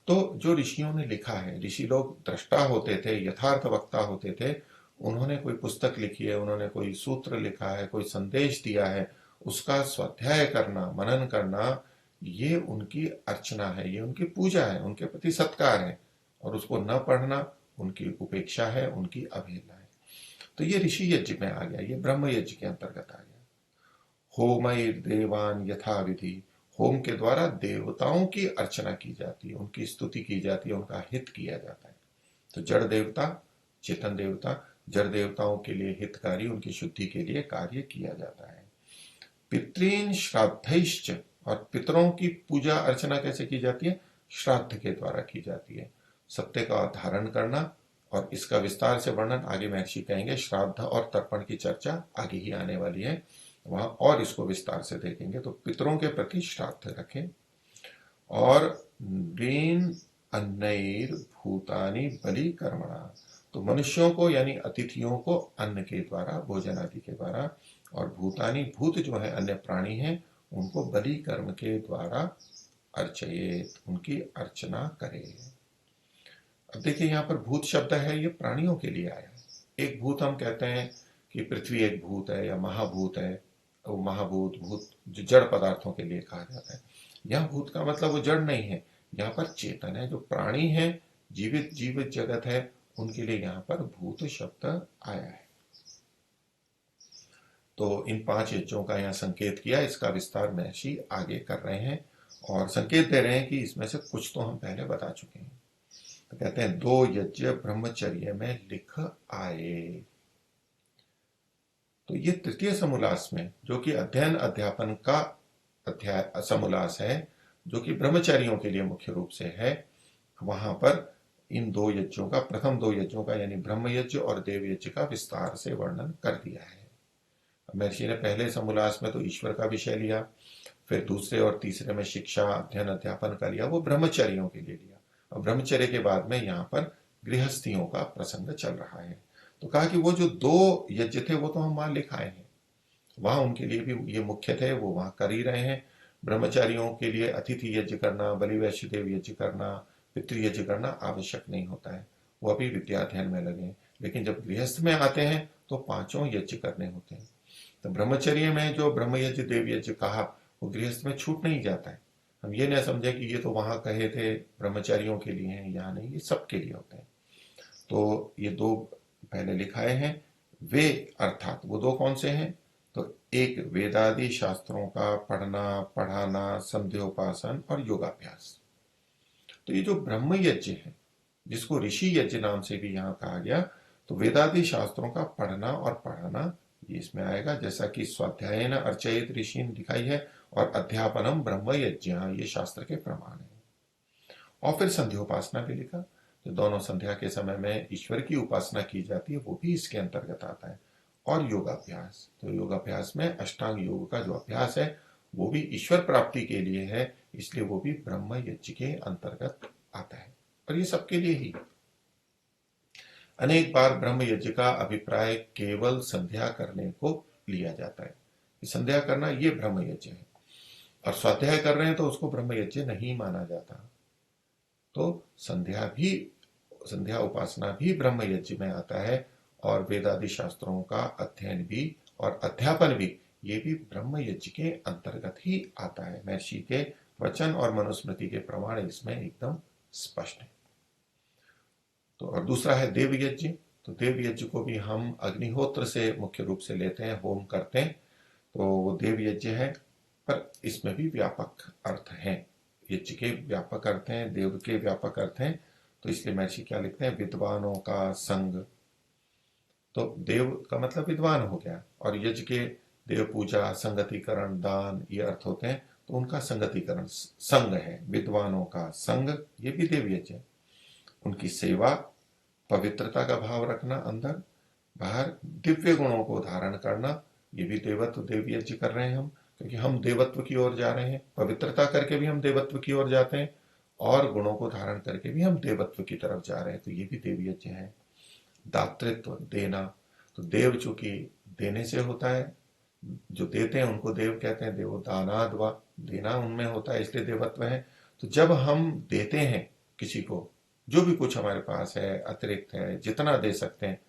तो जो ऋषियों ने लिखा है, ऋषि लोग दृष्टा होते थे, यथार्थ वक्ता होते थे, उन्होंने कोई पुस्तक लिखी है, उन्होंने कोई सूत्र लिखा है, कोई संदेश दिया है, उसका स्वाध्याय करना, मनन करना, ये उनकी अर्चना है, ये उनकी पूजा है, उनके प्रति सत्कार है। और उसको न पढ़ना उनकी उपेक्षा है, उनकी अवहेलना है। तो ये ऋषि यज्ञ में आ गया, ये ब्रह्म यज्ञ के अंतर्गत आ गया। होमैर देवान यथा विधि, होम के द्वारा देवताओं की अर्चना की जाती है, उनकी स्तुति की जाती है, उनका हित किया जाता है। तो जड़ देवता, चेतन देवता, जड़ देवताओं के लिए हितकारी, उनकी शुद्धि के लिए कार्य किया जाता है। पितृन श्राद्धैश्च, और पितरों की पूजा अर्चना कैसे की जाती है? श्राद्ध के द्वारा की जाती है। सत्य का धारण करना, और इसका विस्तार से वर्णन आगे महर्षि कहेंगे। श्राद्ध और तर्पण की चर्चा आगे ही आने वाली है, वहां और इसको विस्तार से देखेंगे। तो पितरों के प्रति श्राद्ध रखें। और ऋण अन्नैर भूतानि बलि कर्मणा, तो मनुष्यों को यानी अतिथियों को अन्न के द्वारा, भोजन आदि के द्वारा, और भूतानि, भूत जो है अन्य प्राणी हैं, उनको बलि कर्म के द्वारा अर्चयेत, उनकी अर्चना करे। अब देखिए यहाँ पर भूत शब्द है, ये प्राणियों के लिए आया है। एक भूत हम कहते हैं कि पृथ्वी एक भूत है या महाभूत है, वो महाभूत, भूत जो जड़ पदार्थों के लिए कहा जाता है। यहाँ भूत का मतलब वो जड़ नहीं है, यहाँ पर चेतन है, जो प्राणी है, जीवित जीवित जगत है, उनके लिए यहाँ पर भूत शब्द आया है। तो इन 5 यज्ञों का यहाँ संकेत किया, इसका विस्तार महर्षि आगे कर रहे हैं और संकेत दे रहे हैं कि इसमें से कुछ तो हम पहले बता चुके हैं। तो कहते हैं 2 यज्ञ ब्रह्मचर्य में लिख आए। तो ये तृतीय समोल्लास में, जो कि अध्ययन अध्यापन का अध्याय समोल्लास है, जो कि ब्रह्मचारियों के लिए मुख्य रूप से है, वहां पर इन 2 यज्ञों का, प्रथम 2 यज्ञों का यानी ब्रह्म यज्ञ और देव यज्ञ का विस्तार से वर्णन कर दिया है। महर्षि ने पहले समोल्लास में तो ईश्वर का विषय लिया, फिर दूसरे और तीसरे में शिक्षा, अध्ययन अध्यापन का लिया, वो ब्रह्मचर्यों के लिए लिया। और ब्रह्मचर्य के बाद में यहाँ पर गृहस्थियों का प्रसंग चल रहा है। तो कहा कि वो जो 2 यज्ञ थे वो तो हम वहां लिखाए हैं, वहां उनके लिए भी ये मुख्य थे, वो वहां कर ही रहे हैं। ब्रह्मचारियों के लिए अतिथि यज्ञ करना, बलि वैश्य देव यज्ञ करना, पितृयज्ञ करना आवश्यक नहीं होता है, वो अभी विद्याध्ययन में लगे। लेकिन जब गृहस्थ में आते हैं तो पांचों यज्ञ करने होते हैं। तो ब्रह्मचर्य में जो ब्रह्म यज्ञ देव यज्ञ कहा वो गृहस्थ में छूट नहीं जाता है। हम ये न समझे कि ये तो वहां कहे थे ब्रह्मचारियों के लिए हैं, यहाँ नहीं, ये सबके लिए होते हैं। तो ये दो पहले लिखाए हैं। वे अर्थात वो दो कौन से हैं? तो एक वेदादि शास्त्रों का पढ़ना, पढ़ाना, संध्योपासन और योगाभ्यास। तो ये जो ब्रह्म यज्ञ है, जिसको ऋषि यज्ञ नाम से भी यहाँ कहा गया, तो वेदादि शास्त्रों का पढ़ना और पढ़ाना ये इसमें आएगा, जैसा कि स्वाध्यायन अर्चयित ऋषि ने दिखाई है, और अध्यापनम ब्रह्म यज्ञ ये शास्त्र के प्रमाण है। और फिर संध्योपासना भी लिखा, जो दोनों संध्या के समय में ईश्वर की उपासना की जाती है, वो भी इसके अंतर्गत आता है। और योगाभ्यास, तो योगाभ्यास में अष्टांग योग का जो अभ्यास है वो भी ईश्वर प्राप्ति के लिए है, इसलिए वो भी ब्रह्म यज्ञ के अंतर्गत आता है, और ये सबके लिए ही। अनेक बार ब्रह्म यज्ञ का अभिप्राय केवल संध्या करने को लिया जाता है, संध्या करना ये ब्रह्म यज्ञ है, और स्वाध्याय कर रहे हैं तो उसको ब्रह्म यज्ञ नहीं माना जाता। तो संध्या उपासना भी ब्रह्म यज्ञ में आता है, और वेदादि शास्त्रों का अध्ययन भी और अध्यापन भी, ये भी ब्रह्म यज्ञ के अंतर्गत ही आता है। महर्षि के वचन और मनुस्मृति के प्रमाण इसमें एकदम स्पष्ट है। तो और दूसरा है देव यज्ञ। तो देव यज्ञ को भी हम अग्निहोत्र से मुख्य रूप से लेते हैं, होम करते हैं, तो वो देव यज्ञ है, पर इसमें भी व्यापक अर्थ है। यज्ञ के व्यापक अर्थ हैं, देव के व्यापक अर्थ हैं। तो इसलिए महर्षि क्या लिखते हैं? विद्वानों का संग। तो देव का मतलब विद्वान हो गया, और यज्ञ के देव पूजा, संगतिकरण, दान, ये अर्थ होते हैं। तो उनका संगतिकरण संग है, विद्वानों का संग, ये भी देव यज्ञ है। उनकी सेवा, पवित्रता का भाव रखना, अंदर बाहर दिव्य गुणों को धारण करना, ये भी देवत्व देव यज्ञ कर रहे हैं हम, क्योंकि हम देवत्व की ओर जा रहे हैं। पवित्रता करके भी हम देवत्व की ओर जाते हैं, और गुणों को धारण करके भी हम देवत्व की तरफ जा रहे हैं, तो ये भी देव यज्ञ है। दातृत्व, देना, तो देव चूंकि देने से होता है, जो देते हैं उनको देव कहते हैं, देवो दानाद्वा, देना उनमें होता है, इसलिए देवत्व है। तो जब हम देते हैं किसी को, जो भी कुछ हमारे पास है, अतिरिक्त है, जितना दे सकते हैं,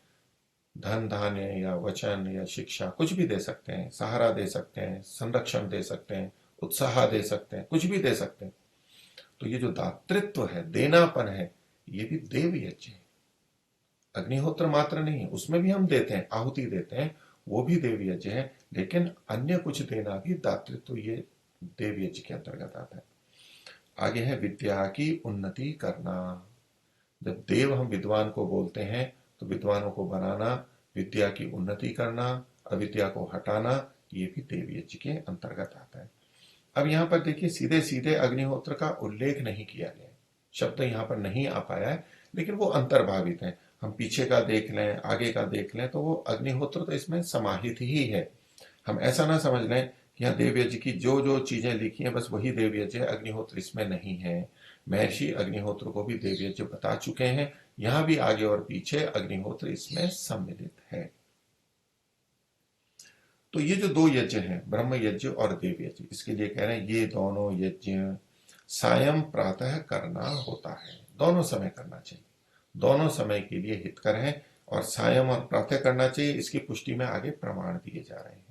धन धान्य या वचन या शिक्षा, कुछ भी दे सकते हैं, सहारा दे सकते हैं, संरक्षण दे सकते हैं, उत्साह दे सकते हैं, कुछ भी दे सकते हैं, तो ये जो दातृत्व है, देनापन है, ये भी देव यज्ञ है। अग्निहोत्र मात्र नहीं है, उसमें भी हम देते हैं, आहुति देते हैं, वो भी देव यज्ञ है। लेकिन अन्य कुछ देना भी दातृत्व, ये देव यज्ञ के अंतर्गत आता है। आगे है विद्या की उन्नति करना। जब देव हम विद्वान को बोलते हैं, तो विद्वानों को बनाना, विद्या की उन्नति करना, अविद्या को हटाना, ये भी देव यज्ञ के अंतर्गत आता है। अब यहाँ पर देखिए, सीधे सीधे अग्निहोत्र का उल्लेख नहीं किया गया, शब्द यहाँ पर नहीं आ पाया है, लेकिन वो अंतर्भावित है। हम पीछे का देख लें, आगे का देख लें, तो वो अग्निहोत्र तो इसमें समाहित ही है। हम ऐसा ना समझ लें कि यहाँ देव यज्ञ की जो जो चीजें लिखी हैं बस वही देव यज्ञ है, अग्निहोत्र इसमें नहीं है। महर्षि अग्निहोत्र को भी देव यज्ञ बता चुके हैं, यहाँ भी आगे और पीछे अग्निहोत्र इसमें सम्मिलित है। तो ये जो दो यज्ञ हैं, ब्रह्म यज्ञ और देव यज्ञ, इसके लिए कह रहे हैं ये दोनों यज्ञ सायं प्रातः करना होता है, दोनों समय करना चाहिए, दोनों समय के लिए हितकर है, और सायं और प्रातः करना चाहिए। इसकी पुष्टि में आगे प्रमाण दिए जा रहे हैं।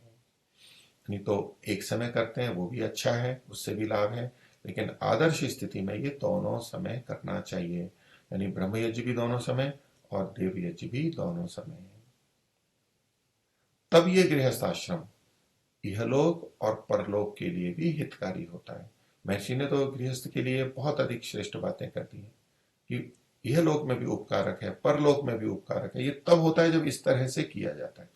नहीं तो एक समय करते हैं वो भी अच्छा है, उससे भी लाभ है, लेकिन आदर्श स्थिति में ये दोनों समय करना चाहिए, यानी ब्रह्म यज्ञ भी दोनों समय और देव यज्ञ भी दोनों समय। तब ये गृहस्थाश्रम इहलोक और परलोक के लिए भी हितकारी होता है। महर्षि ने तो गृहस्थ के लिए बहुत अधिक श्रेष्ठ बातें कर दी हैं कि इहलोक में भी उपकारक है, परलोक में भी उपकारक है। ये तब होता है जब इस तरह से किया जाता है।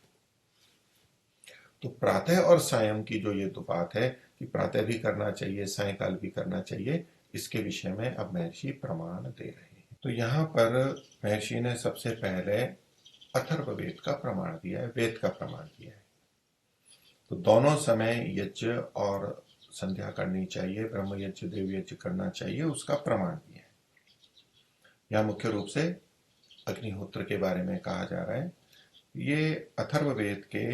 तो प्रातः और सायं की जो ये तो बात है कि प्रातः भी करना चाहिए, सायकाल भी करना चाहिए, इसके विषय में अब महर्षि प्रमाण दे रहे हैं। तो यहाँ पर महर्षि ने सबसे पहले अथर्ववेद का प्रमाण दिया है, वेद का प्रमाण दिया है। तो दोनों समय यज्ञ और संध्या करनी चाहिए, ब्रह्म यज्ञ देव यज्ञ करना चाहिए, उसका प्रमाण दिया है। यहाँ मुख्य रूप से अग्निहोत्र के बारे में कहा जा रहा है। ये अथर्ववेद के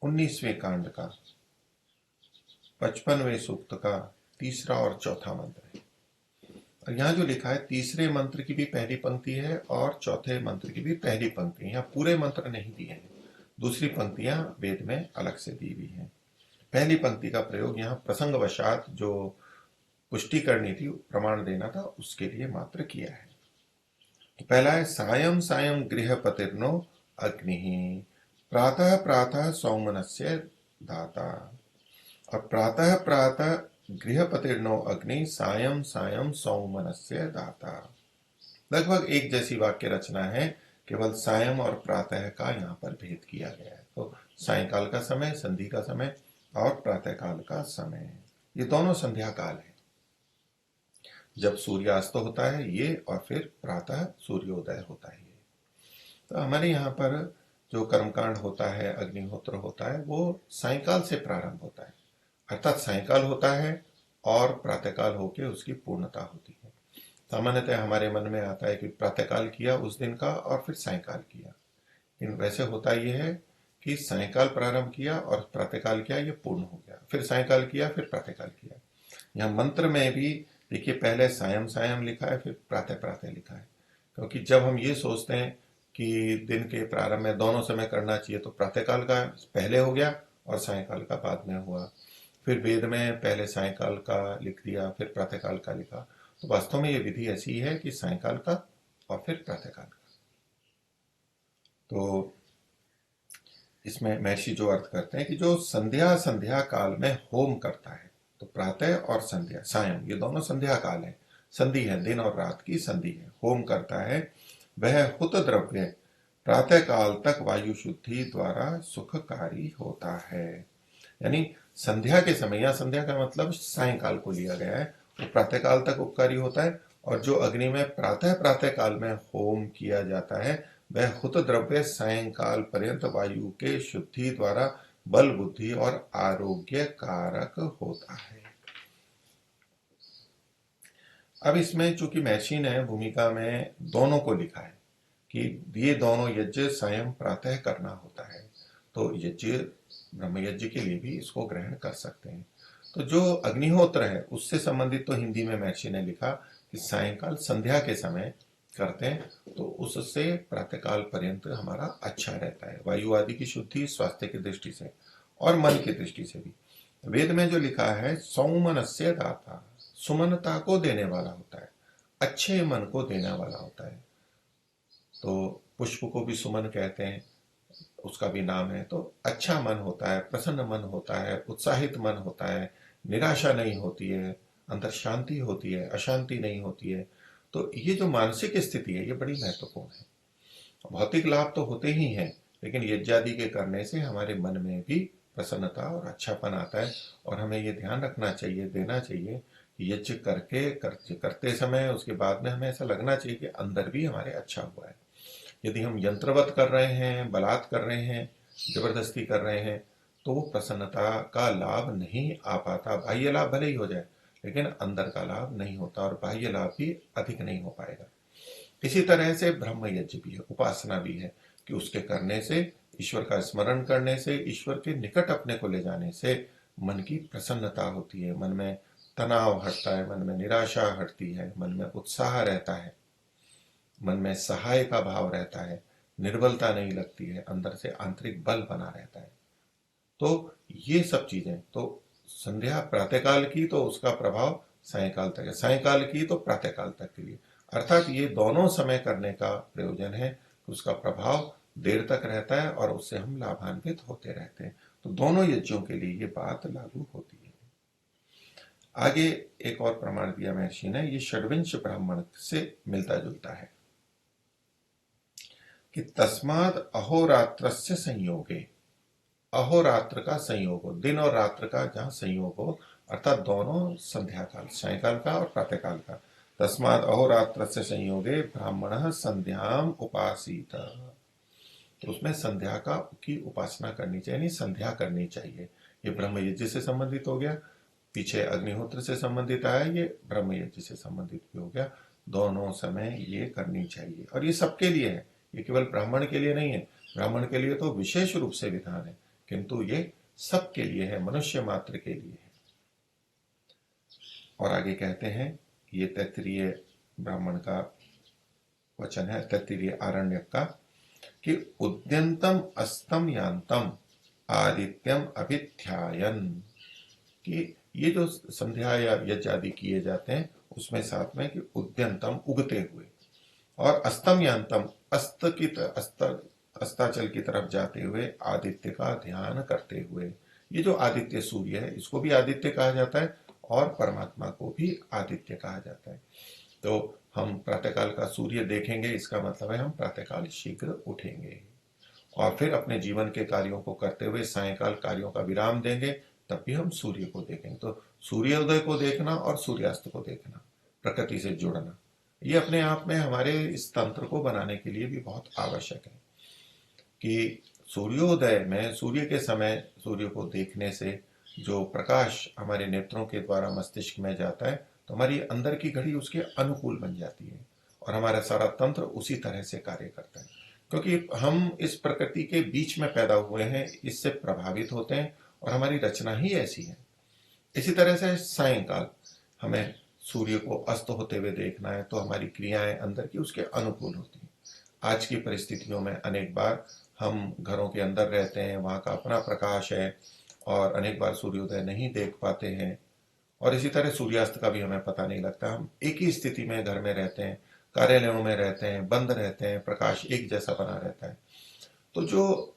19वें कांड का 55वें सूक्त का तीसरा और चौथा मंत्र है। और यहाँ जो लिखा है, तीसरे मंत्र की भी पहली पंक्ति है और चौथे मंत्र की भी पहली पंक्ति है। यहाँ पूरे मंत्र नहीं दिए हैं, दूसरी पंक्तियां वेद में अलग से दी हुई हैं। पहली पंक्ति का प्रयोग यहाँ प्रसंगवशात जो पुष्टि करनी थी, प्रमाण देना था, उसके लिए मात्र किया है। तो पहला है, सायं सायं गृहपतिर्नो अग्नि प्रातः प्रातः सौमनस्य दाता। और प्रातः प्रातः गृहपतिर्नो अग्नि सायं सायं सौमनस्य दाता, लगभग एक जैसी वाक्य रचना है, केवल सायं और प्रातः का यहाँ पर भेद किया गया है। तो सायंकाल का समय, संधि का समय, और प्रातःकाल का समय, ये दोनों संध्या काल है। जब सूर्यास्त होता है ये, और फिर प्रातः सूर्योदय होता है ये। तो हमारे यहाँ पर जो कर्मकांड होता है, अग्निहोत्र होता है, वो सायंकाल से प्रारंभ होता है, अर्थात सायंकाल होता है और प्रातःकाल होके उसकी पूर्णता होती है। सामान्यतः हमारे मन में आता है कि प्रातःकाल किया उस दिन का और फिर सायंकाल किया, लेकिन वैसे होता यह है कि सायंकाल प्रारंभ किया और प्रातःकाल किया, ये पूर्ण हो गया, फिर सायंकाल किया, फिर प्रातःकाल किया। यहाँ मंत्र में भी देखिए, पहले सायं सायं लिखा है, फिर प्रातः प्रातः लिखा है, क्योंकि जब हम ये सोचते हैं कि दिन के प्रारंभ में दोनों समय करना चाहिए, तो प्रातःकाल का पहले हो गया और सायंकाल का बाद में हुआ। फिर वेद में पहले सायंकाल का लिख दिया, फिर प्रातःकाल का लिखा। तो वास्तव में ये विधि ऐसी है कि सायंकाल का और फिर प्रातःकाल का। तो इसमें महर्षि जो अर्थ करते हैं कि जो संध्या संध्या काल में होम करता है, तो प्रातः और संध्या सायं ये दोनों संध्या काल है, संधि है, दिन और रात की संधि है। होम करता है वह हुत द्रव्य प्रातः काल तक वायु शुद्धि द्वारा सुखकारी होता है। यानी संध्या के समय, या संध्या का मतलब सायंकाल को लिया गया है, तो प्रातः काल तक उपकारी होता है। और जो अग्नि में प्रातः प्रातः काल में होम किया जाता है, वह हुत द्रव्य सायंकाल पर्यंत वायु के शुद्धि द्वारा बल बुद्धि और आरोग्य कारक होता है। अब इसमें चूंकि महर्षि ने भूमिका में दोनों को लिखा है कि ये दोनों यज्ञ सायं प्रातः करना होता है, तो यज्ञ ब्रह्म यज्ञ के लिए भी इसको ग्रहण कर सकते हैं। तो जो अग्निहोत्र है उससे संबंधित तो हिंदी में महर्षि ने लिखा कि सायंकाल संध्या के समय करते हैं, तो उससे प्रातःकाल पर्यंत हमारा अच्छा रहता है, वायु आदि की शुद्धि, स्वास्थ्य की दृष्टि से और मन की दृष्टि से भी। वेद में जो लिखा है, सौमनस्य दाता, सुमनता को देने वाला होता है, अच्छे मन को देने वाला होता है। तो पुष्प को भी सुमन कहते हैं, उसका भी नाम है। तो अच्छा मन होता है, प्रसन्न मन होता है, उत्साहित मन होता है, निराशा नहीं होती है, अंदर शांति होती है, अशांति नहीं होती है। तो ये जो मानसिक स्थिति है, ये बड़ी महत्वपूर्ण है। भौतिक लाभ तो होते ही हैं, लेकिन यज्ञादि के करने से हमारे मन में भी प्रसन्नता और अच्छापन आता है। और हमें ये ध्यान रखना चाहिए, देना चाहिए कि यज्ञ करते समय उसके बाद में हमें ऐसा लगना चाहिए कि अंदर भी हमारे अच्छा हुआ है। यदि हम यंत्रवत कर रहे हैं, बलात् कर रहे हैं, जबरदस्ती कर रहे हैं, तो वो प्रसन्नता का लाभ नहीं आ पाता। बाह्य लाभ भले ही हो जाए, लेकिन अंदर का लाभ नहीं होता, और बाह्य लाभ भी अधिक नहीं हो पाएगा। इसी तरह से ब्रह्म यज्ञ भी है, उपासना भी है, कि उसके करने से, ईश्वर का स्मरण करने से, ईश्वर के निकट अपने को ले जाने से मन की प्रसन्नता होती है, मन में तनाव हटता है, मन में निराशा हटती है, मन में उत्साह रहता है, मन में सहाय का भाव रहता है, निर्बलता नहीं लगती है, अंदर से आंतरिक बल बना रहता है। तो ये सब चीजें, तो संध्या प्रातःकाल की तो उसका प्रभाव सायंकाल तक है, सायंकाल की तो प्रातःकाल तक के लिए। अर्थात ये दोनों समय करने का प्रयोजन है कि उसका प्रभाव देर तक रहता है और उससे हम लाभान्वित होते रहते हैं। तो दोनों यज्ञों के लिए ये बात लागू होती है। आगे एक और प्रमाण दिया महर्षि ने, ये षड्विंश ब्राह्मण से मिलता जुलता है कि तस्माद अहोरात्रस्य संयोगे, अहोरात्र का संयोग हो, दिन और रात्र का जहां संयोग हो, अर्थात दोनों संध्या काल, सायंकाल का और प्रातःकाल का। तस्माद अहोरात्र से संयोगे ब्राह्मण संध्याम उपासीत, तो उसमें संध्या का की उपासना करनी चाहिए, नहीं संध्या करनी चाहिए। ये ब्रह्म यज्ञ से संबंधित हो गया, पीछे अग्निहोत्र से संबंधित आया, ये ब्रह्म यज्ञ से संबंधित भी हो गया। दोनों समय ये करनी चाहिए, और ये सबके लिए है, ये केवल ब्राह्मण के लिए नहीं है। ब्राह्मण के लिए तो विशेष रूप से विधान है, किंतु ये सबके लिए है, मनुष्य मात्र के लिए है। और आगे कहते हैं, ये तैत्तिरीय ब्राह्मण का वचन है, तैत्तिरीय आरण्यक का, कि उद्यंतम अस्तम यान्तम आदित्यम अभिध्यायन, कि ये जो संध्या या यज्ञ आदि किए जाते हैं उसमें साथ में कि उद्यंतम उगते हुए और अस्तम यान्तम अस्ताचल की तरफ जाते हुए आदित्य का ध्यान करते हुए। ये जो आदित्य सूर्य है इसको भी आदित्य कहा जाता है और परमात्मा को भी आदित्य कहा जाता है। तो हम प्रातःकाल का सूर्य देखेंगे, इसका मतलब है हम प्रातःकाल शीघ्र उठेंगे और फिर अपने जीवन के कार्यों को करते हुए सायंकाल कार्यों का विराम देंगे, तब भी हम सूर्य को देखेंगे। तो सूर्योदय को देखना और सूर्यास्त को देखना, प्रकृति से जुड़ना, ये अपने आप में हमारे इस तंत्र को बनाने के लिए भी बहुत आवश्यक है कि सूर्योदय में, सूर्य के समय सूर्य को देखने से जो प्रकाश हमारे नेत्रों के द्वारा मस्तिष्क में जाता है तो हमारी अंदर की घड़ी उसके अनुकूल बन जाती है और हमारा सारा तंत्र उसी तरह से कार्य करता है, क्योंकि हम इस प्रकृति के बीच में पैदा हुए हैं, इससे प्रभावित होते हैं और हमारी रचना ही ऐसी है। इसी तरह से सायंकाल हमें सूर्य को अस्त होते हुए देखना है तो हमारी क्रियाएं अंदर की उसके अनुकूल होती हैं। आज की परिस्थितियों में अनेक बार हम घरों के अंदर रहते हैं, वहां का अपना प्रकाश है और अनेक बार सूर्योदय नहीं देख पाते हैं और इसी तरह सूर्यास्त का भी हमें पता नहीं लगता। हम एक ही स्थिति में घर में रहते हैं, कार्यालयों में रहते हैं, बंद रहते हैं, प्रकाश एक जैसा बना रहता है। तो जो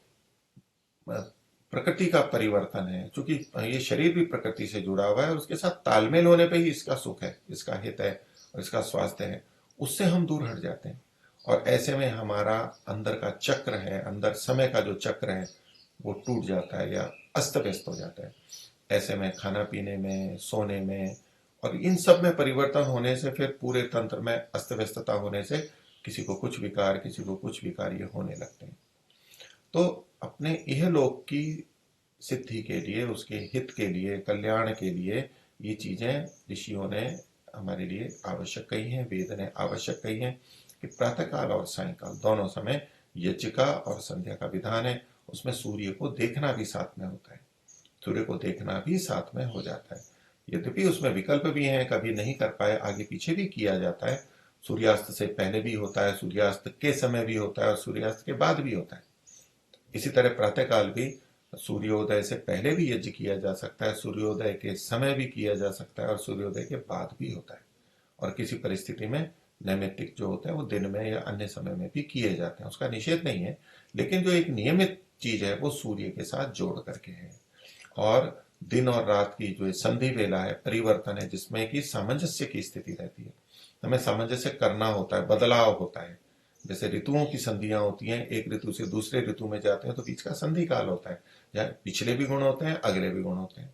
प्रकृति का परिवर्तन है, क्योंकि ये शरीर भी प्रकृति से जुड़ा हुआ है और उसके साथ तालमेल होने पे ही इसका सुख है, इसका हित है और इसका स्वास्थ्य है, उससे हम दूर हट जाते हैं और ऐसे में हमारा अंदर का चक्र है, अंदर समय का जो चक्र है वो टूट जाता है या अस्त व्यस्त हो जाता है। ऐसे में खाना पीने में, सोने में और इन सब में परिवर्तन होने से फिर पूरे तंत्र में अस्त व्यस्तता होने से किसी को कुछ विकार, किसी को कुछ विकार ये होने लगते हैं। तो अपने इहलोक की सिद्धि के लिए, उसके हित के लिए, कल्याण के लिए ये चीजें ऋषियों ने हमारे लिए आवश्यक कही हैं, वेद ने आवश्यक कही हैं कि प्रातःकाल और सायंकाल दोनों समय यज्ञ का और संध्या का विधान है। उसमें सूर्य को देखना भी साथ में होता है, सूर्य को देखना भी साथ में हो जाता है। यद्यपि उसमें विकल्प भी हैं, कभी नहीं कर पाए आगे पीछे भी किया जाता है, सूर्यास्त से पहले भी होता है, सूर्यास्त के समय भी होता है और सूर्यास्त के बाद भी होता है। इसी तरह प्रातःकाल भी सूर्योदय से पहले भी यज्ञ किया जा सकता है, सूर्योदय के समय भी किया जा सकता है और सूर्योदय के बाद भी होता है और किसी परिस्थिति में नैमित्तिक जो होते हैं वो दिन में या अन्य समय में भी किए जाते हैं, उसका निषेध नहीं है। लेकिन जो एक नियमित चीज है वो सूर्य के साथ जोड़ करके है और दिन और रात की जो संधि वेला है, परिवर्तन है, जिसमें कि सामंजस्य की स्थिति रहती है, हमें सामंजस्य करना होता है, बदलाव होता है। जैसे ऋतुओं की संधियां होती हैं, एक ऋतु से दूसरे ऋतु में जाते हैं तो बीच का संधि काल होता है, जहाँ पिछले भी गुण होते हैं, अगले भी गुण होते हैं।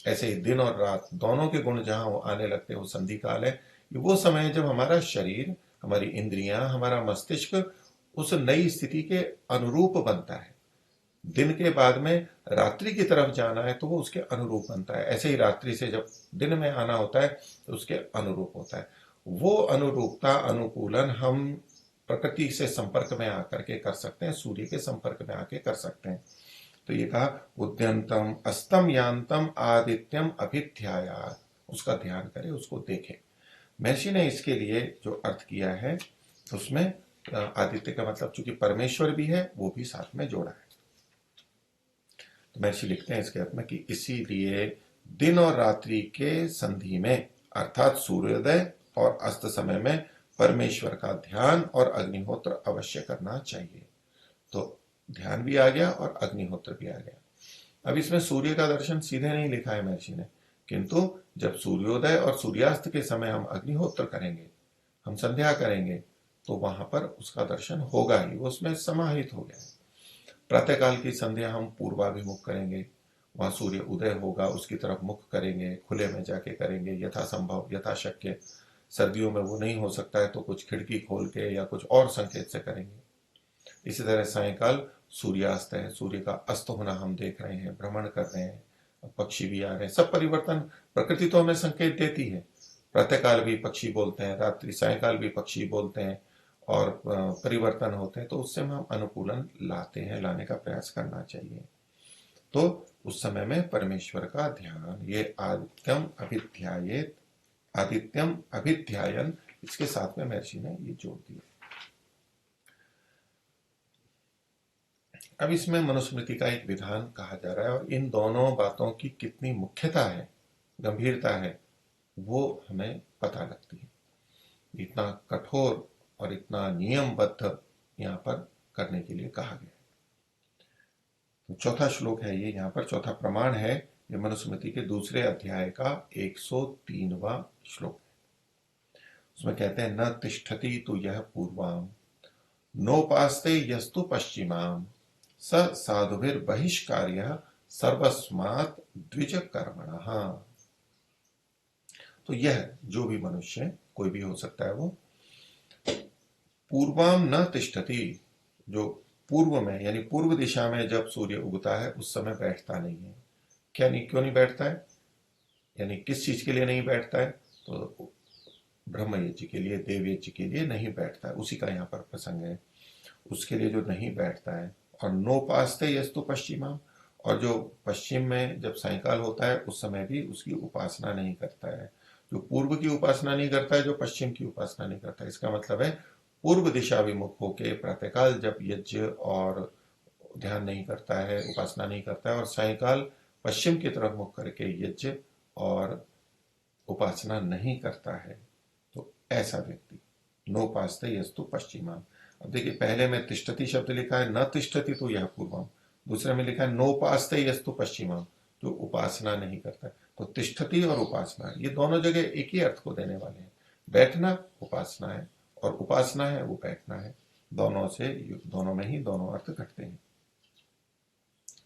ऐसे ही दिन और रात दोनों के गुण जहां आने लगते हैं वो संधि काल है। वो समय है जब हमारा शरीर, हमारी इंद्रियां, हमारा मस्तिष्क उस नई स्थिति के अनुरूप बनता है। दिन के बाद में रात्रि की तरफ जाना है तो वो उसके अनुरूप बनता है, ऐसे ही रात्रि से जब दिन में आना होता है तो उसके अनुरूप होता है। वो अनुरूपता, अनुकूलन हम प्रकृति से संपर्क में आकर के कर सकते हैं, सूर्य के संपर्क में आके कर सकते हैं। तो ये कहा उद्यंतम अस्तम यान्तम आदित्यम अभिध्यायात्, उसका ध्यान करे, उसको देखे। महर्षि ने इसके लिए जो अर्थ किया है उसमें आदित्य का मतलब चूंकि परमेश्वर भी है वो भी साथ में जोड़ा है। तो महर्षि लिखते हैं इसके अर्थ में कि इसीलिए दिन और रात्रि के संधि में अर्थात सूर्योदय और अस्त समय में परमेश्वर का ध्यान और अग्निहोत्र अवश्य करना चाहिए। तो ध्यान भी आ गया और अग्निहोत्र भी आ गया। अब इसमें सूर्य का दर्शन सीधे नहीं लिखा है महर्षि ने, किंतु जब सूर्योदय और सूर्यास्त के समय हम अग्निहोत्र करेंगे, हम संध्या करेंगे, तो वहां पर उसका दर्शन होगा ही, वो उसमें समाहित हो गया है। प्रातःकाल की संध्या हम पूर्वाभिमुख करेंगे, वहां सूर्य उदय होगा, उसकी तरफ मुख करेंगे, खुले में जाके करेंगे यथासंभव यथाशक्य। सर्दियों में वो नहीं हो सकता है तो कुछ खिड़की खोल के या कुछ और संकेत से करेंगे। इसी तरह सायंकाल सूर्यास्त है, सूर्य का अस्त होना हम देख रहे हैं, भ्रमण कर रहे हैं, पक्षी भी आ रहे हैं, सब परिवर्तन प्रकृति तो हमें संकेत देती है। प्रातःकाल भी पक्षी बोलते हैं, रात्रि सायंकाल भी पक्षी बोलते हैं और परिवर्तन होते हैं, तो उससे हम अनुकूलन लाते हैं, लाने का प्रयास करना चाहिए। तो उस समय में परमेश्वर का ध्यान, ये आदित्यम अभिध्यायेत, आदित्यम अभिध्यायन, इसके साथ में महर्षि ने ये जोड़ दिया। अब इसमें मनुस्मृति का एक विधान कहा जा रहा है और इन दोनों बातों की कितनी मुख्यता है, गंभीरता है, वो हमें पता लगती है। इतना कठोर और इतना नियमबद्ध यहाँ पर करने के लिए कहा गया है। तो चौथा श्लोक है ये, यहाँ पर चौथा प्रमाण है, ये मनुस्मृति के दूसरे अध्याय का 103वां श्लोक है। उसमें कहते हैं, न तिष्ठति तु यह पूर्वाम नोपास्ते यस्तु पश्चिमाम स साधुभिर्बहिष्कार्यः सर्वस्मात् द्विज कर्मणः। तो यह जो भी मनुष्य, कोई भी हो सकता है वो, पूर्वाम न तिष्ठति, जो पूर्व में यानी पूर्व दिशा में जब सूर्य उगता है उस समय बैठता नहीं है। क्यों नहीं बैठता है, यानी किस चीज के लिए नहीं बैठता है, तो ब्रह्म यज्ञ के लिए, देव यज्ञ के लिए नहीं बैठता है, उसी का यहाँ पर प्रसंग है। उसके लिए जो नहीं बैठता है। और नोपास्ते यस्तु पश्चिमा, और जो पश्चिम में जब सायंकाल होता है उस समय भी उसकी उपासना नहीं करता है। जो पूर्व की उपासना नहीं करता है, जो पश्चिम की उपासना नहीं करता है, इसका मतलब है पूर्व दिशा विमुख होके प्रातःकाल जब यज्ञ और ध्यान नहीं करता है, उपासना नहीं करता है, और सायंकाल पश्चिम की तरफ मुख करके यज्ञ और उपासना नहीं करता है, तो ऐसा व्यक्ति नोपास्ते यस्तु पश्चिमा। अब देखिए, पहले में तिष्ठति शब्द लिखा है, न तिष्ठति तो यह पूर्वम, दूसरे में लिखा है नोपास्ते यस्तु पश्चिमा, जो उपासना नहीं करता है। तो तिष्ठति और उपासना ये दोनों जगह एक ही अर्थ को देने वाले हैं। बैठना उपासना है और उपासना है वो बैठना है, दोनों में ही दोनों अर्थ घटते हैं।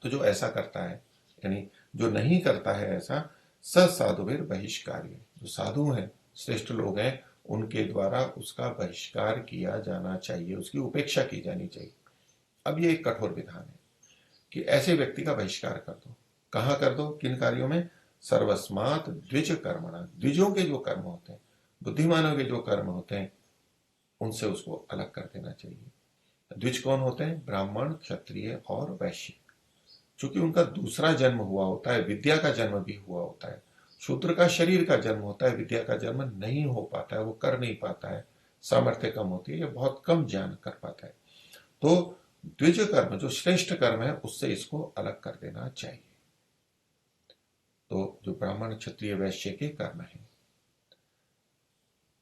तो जो ऐसा करता है, यानी जो नहीं करता है ऐसा, स साधुभिर बहिष्कार्य, जो साधु हैं, श्रेष्ठ लोग हैं, उनके द्वारा उसका बहिष्कार किया जाना चाहिए, उसकी उपेक्षा की जानी चाहिए। अब ये एक कठोर विधान है कि ऐसे व्यक्ति का बहिष्कार कर दो। कहाँ कर दो, किन कार्यों में, सर्वस्मात् द्विज कर्मणा, द्विजों के जो कर्म होते हैं, बुद्धिमानों के जो कर्म होते हैं, उनसे उसको अलग कर देना चाहिए। द्विज कौन होते हैं, ब्राह्मण, क्षत्रिय और वैश्य। चूंकि उनका दूसरा जन्म हुआ होता है, विद्या का जन्म भी हुआ होता है। शूद्र का शरीर का जन्म होता है, विद्या का जन्म नहीं हो पाता है, वो कर नहीं पाता है, सामर्थ्य कम होती है, ये बहुत कम ज्ञान कर पाता है। तो द्विज कर्म जो श्रेष्ठ कर्म है उससे इसको अलग कर देना चाहिए। तो जो ब्राह्मण, क्षत्रिय, वैश्य के कर्म है,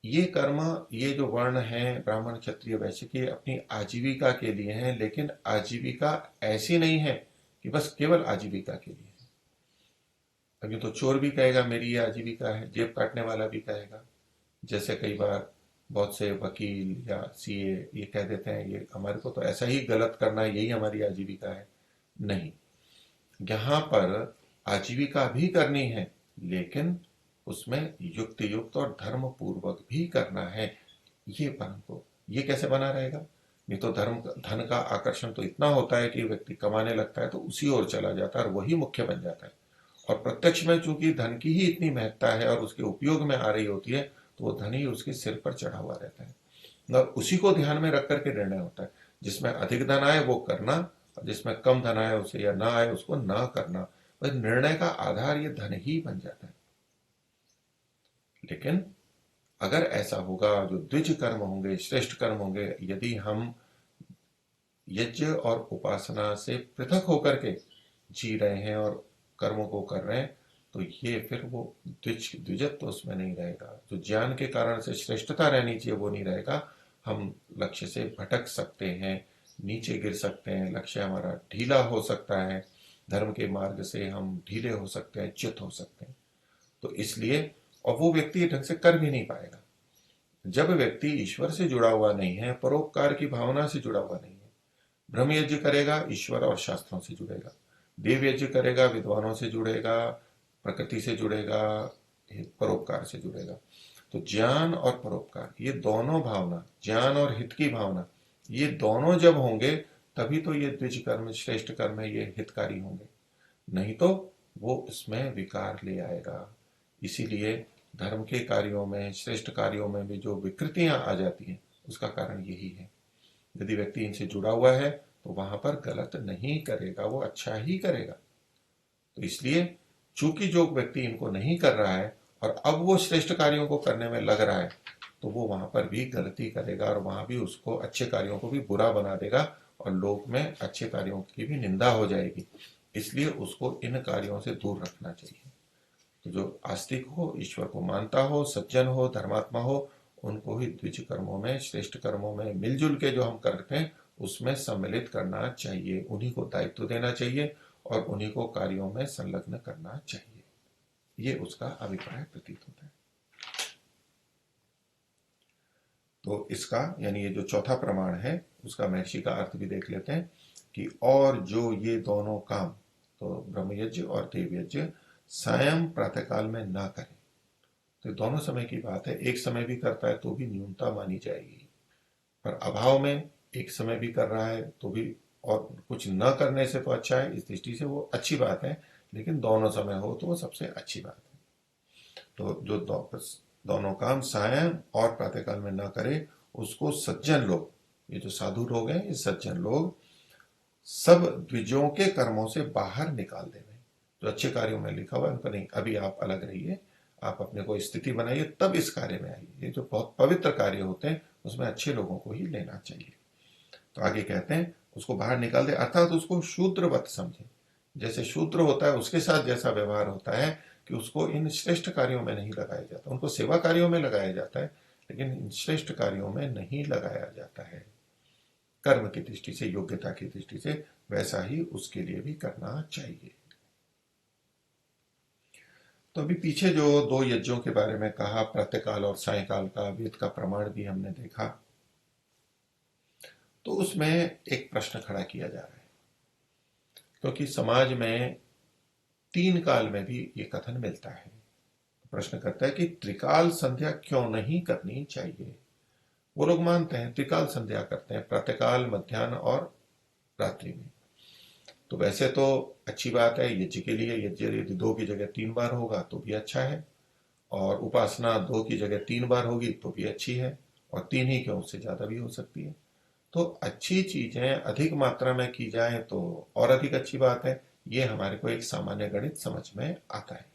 ये कर्म, ये जो वर्ण है ब्राह्मण, क्षत्रिय, वैश्य के, अपनी आजीविका के लिए हैं, लेकिन आजीविका ऐसी नहीं है कि बस केवल आजीविका के लिए है। अभी तो चोर भी कहेगा मेरी ये आजीविका है, जेब काटने वाला भी कहेगा। जैसे कई बार बहुत से वकील या सीए ये कह देते हैं, ये हमारे को तो ऐसा ही गलत करना है, यही हमारी आजीविका है। नहीं, यहाँ पर आजीविका भी करनी है, लेकिन उसमें युक्ति युक्त और धर्म पूर्वक भी करना है। ये परंतु ये कैसे बना रहेगा, नहीं तो धन का आकर्षण तो इतना होता है कि व्यक्ति कमाने लगता है तो उसी ओर चला जाता है और वही मुख्य बन जाता है। और प्रत्यक्ष में चूंकि धन की ही इतनी महत्ता है और उसके उपयोग में आ रही होती है, तो वो धन ही उसके सिर पर चढ़ा हुआ रहता है और उसी को ध्यान में रख करके निर्णय होता है। जिसमें अधिक धन आए वो करना, और जिसमें कम धन आए उसे या ना आए उसको ना करना। बस निर्णय का आधार ये धन ही बन जाता है। लेकिन अगर ऐसा होगा, जो द्विज कर्म होंगे, श्रेष्ठ कर्म होंगे, यदि हम यज्ञ और उपासना से पृथक होकर के जी रहे हैं और कर्मों को कर रहे हैं, तो ये फिर वो द्विजत्व तो उसमें नहीं रहेगा। जो ज्ञान के कारण से श्रेष्ठता रहनी चाहिए वो नहीं रहेगा। हम लक्ष्य से भटक सकते हैं, नीचे गिर सकते हैं, लक्ष्य हमारा ढीला हो सकता है, धर्म के मार्ग से हम ढीले हो सकते हैं, च्युत हो सकते हैं। तो इसलिए, और वो व्यक्ति ढंग से कर भी नहीं पाएगा। जब व्यक्ति ईश्वर से जुड़ा हुआ नहीं है, परोपकार की भावना से जुड़ा हुआ नहीं है, ब्रह्म यज्ञ करेगा ईश्वर और शास्त्रों से जुड़ेगा, देव यज्ञ करेगा विद्वानों से जुड़ेगा, प्रकृति से जुड़ेगा, परोपकार से जुड़ेगा। तो ज्ञान और परोपकार, ये दोनों भावना, ज्ञान और हित की भावना, ये दोनों जब होंगे तभी तो ये द्विज कर्म, श्रेष्ठ कर्म है, ये हितकारी होंगे। नहीं तो वो इसमें विकार ले आएगा। इसीलिए धर्म के कार्यों में, श्रेष्ठ कार्यों में भी जो विकृतियां आ जाती हैं, उसका कारण यही है। यदि व्यक्ति इनसे जुड़ा हुआ है तो वहां पर गलत नहीं करेगा, वो अच्छा ही करेगा। तो इसलिए चूंकि जो व्यक्ति इनको नहीं कर रहा है और अब वो श्रेष्ठ कार्यों को करने में लग रहा है, तो वो वहां पर भी गलती करेगा और वहां भी उसको अच्छे कार्यों को भी बुरा बना देगा और लोक में अच्छे कार्यों की भी निंदा हो जाएगी। इसलिए उसको इन कार्यों से दूर रखना चाहिए। तो जो आस्तिक हो, ईश्वर को मानता हो, सज्जन हो, धर्मात्मा हो, उनको ही द्विज कर्मों में, श्रेष्ठ कर्मों में मिलजुल के जो हम करते हैं उसमें सम्मिलित करना चाहिए, उन्हीं को दायित्व देना चाहिए और उन्हीं को कार्यों में संलग्न करना चाहिए। ये उसका अभिप्राय प्रतीत होता है। तो इसका यानी ये जो चौथा प्रमाण है उसका महर्षि का अर्थ भी देख लेते हैं कि और जो ये दोनों काम, तो ब्रह्मयज्ञ और देवयज्ञ सायं प्रातःकाल में ना करें। तो दोनों समय की बात है, एक समय भी करता है तो भी न्यूनता मानी जाएगी, पर अभाव में एक समय भी कर रहा है तो भी, और कुछ न करने से तो अच्छा है, इस दृष्टि से वो अच्छी बात है, लेकिन दोनों समय हो तो वो सबसे अच्छी बात है। तो जो दोनों काम सायं और प्रातःकाल में न करे उसको सज्जन लोग, ये जो साधु लोग हैं, ये सज्जन लोग सब द्विजों के कर्मों से बाहर निकाल देंगे। जो अच्छे कार्यों में लिखा हुआ है उनको नहीं, अभी आप अलग रहिए, आप अपने को स्थिति बनाइए तब इस कार्य में आइए। ये जो बहुत पवित्र कार्य होते हैं उसमें अच्छे लोगों को ही लेना चाहिए। तो आगे कहते हैं उसको बाहर निकाल दे, अर्थात उसको शूद्रवत समझे। जैसे शूद्र होता है उसके साथ जैसा व्यवहार होता है कि उसको इन श्रेष्ठ कार्यों में नहीं लगाया जाता, उनको सेवा कार्यों में लगाया जाता है, लेकिन इन श्रेष्ठ कार्यों में नहीं लगाया जाता है। कर्म की दृष्टि से, योग्यता की दृष्टि से वैसा ही उसके लिए भी करना चाहिए। तो अभी पीछे जो दो यज्ञों के बारे में कहा, प्रातःकाल और सायंकाल का, वेद का प्रमाण भी हमने देखा, तो उसमें एक प्रश्न खड़ा किया जा रहा है, क्योंकि समाज में तीन काल में भी ये कथन मिलता है। प्रश्न करता है कि त्रिकाल संध्या क्यों नहीं करनी चाहिए। वो लोग मानते हैं त्रिकाल संध्या करते हैं, प्रातःकाल, मध्यान्ह और रात्रि में। तो वैसे तो अच्छी बात है, यज्ञ के लिए यज्ञ यदि 2 की जगह 3 बार होगा तो भी अच्छा है, और उपासना 2 की जगह 3 बार होगी तो भी अच्छी है, और 3 ही क्यों, उससे ज्यादा भी हो सकती है। तो अच्छी चीजें अधिक मात्रा में की जाए तो और अधिक अच्छी बात है, ये हमारे को एक सामान्य गणित समझ में आता है।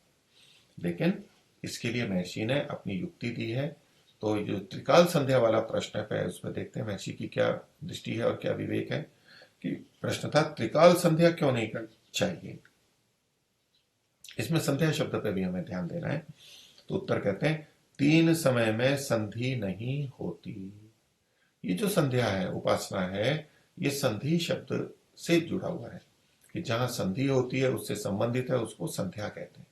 लेकिन इसके लिए महर्षि ने अपनी युक्ति दी है। तो जो त्रिकाल संध्या वाला प्रश्न है उसमें देखते हैं महर्षि की क्या दृष्टि है और क्या विवेक है। कि प्रश्न था त्रिकाल संध्या क्यों नहीं करनी चाहिए। इसमें संध्या शब्द पे भी हमें ध्यान देना है। तो उत्तर कहते हैं 3 समय में संधि नहीं होती। ये जो संध्या है, उपासना है, ये संधि शब्द से जुड़ा हुआ है कि जहां संधि होती है उससे संबंधित है, उसको संध्या कहते हैं,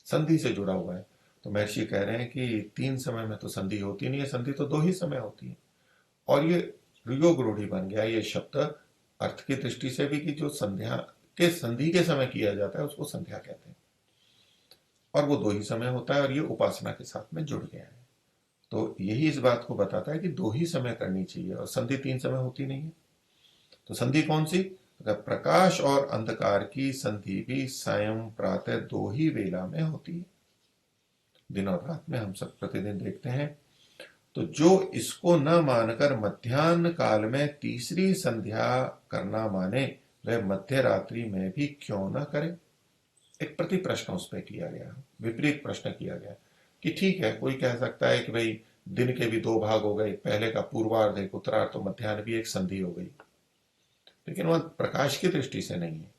संधि से जुड़ा हुआ है। तो महर्षि कह रहे हैं कि 3 समय में तो संधि होती नहीं है, संधि तो 2 ही समय होती है। और ये योग रूढ़ी बन गया ये शब्द अर्थ की दृष्टि से भी कि जो संध्या के संधि के समय किया जाता है उसको संध्या कहते हैं, और वो 2 ही समय होता है और ये उपासना के साथ में जुड़ गया है। तो यही इस बात को बताता है कि 2 ही समय करनी चाहिए और संधि 3 समय होती नहीं है। तो संधि कौन सी, अगर प्रकाश और अंधकार की संधि भी सायं प्रातः 2 ही वेला में होती है। दिन और रात में हम सब प्रतिदिन देखते हैं। तो जो इसको न मानकर मध्यान्ह काल में तीसरी संध्या करना माने, वह मध्य रात्रि में भी क्यों न करे। एक प्रति प्रश्न उस पर किया गया, विपरीत प्रश्न किया गया कि ठीक है, कोई कह सकता है कि भाई दिन के भी 2 भाग हो गए, पहले का पूर्वार्ध एक उत्तरार्ध, तो मध्यान्ह भी एक संधि हो गई, लेकिन वह प्रकाश की दृष्टि से नहीं है,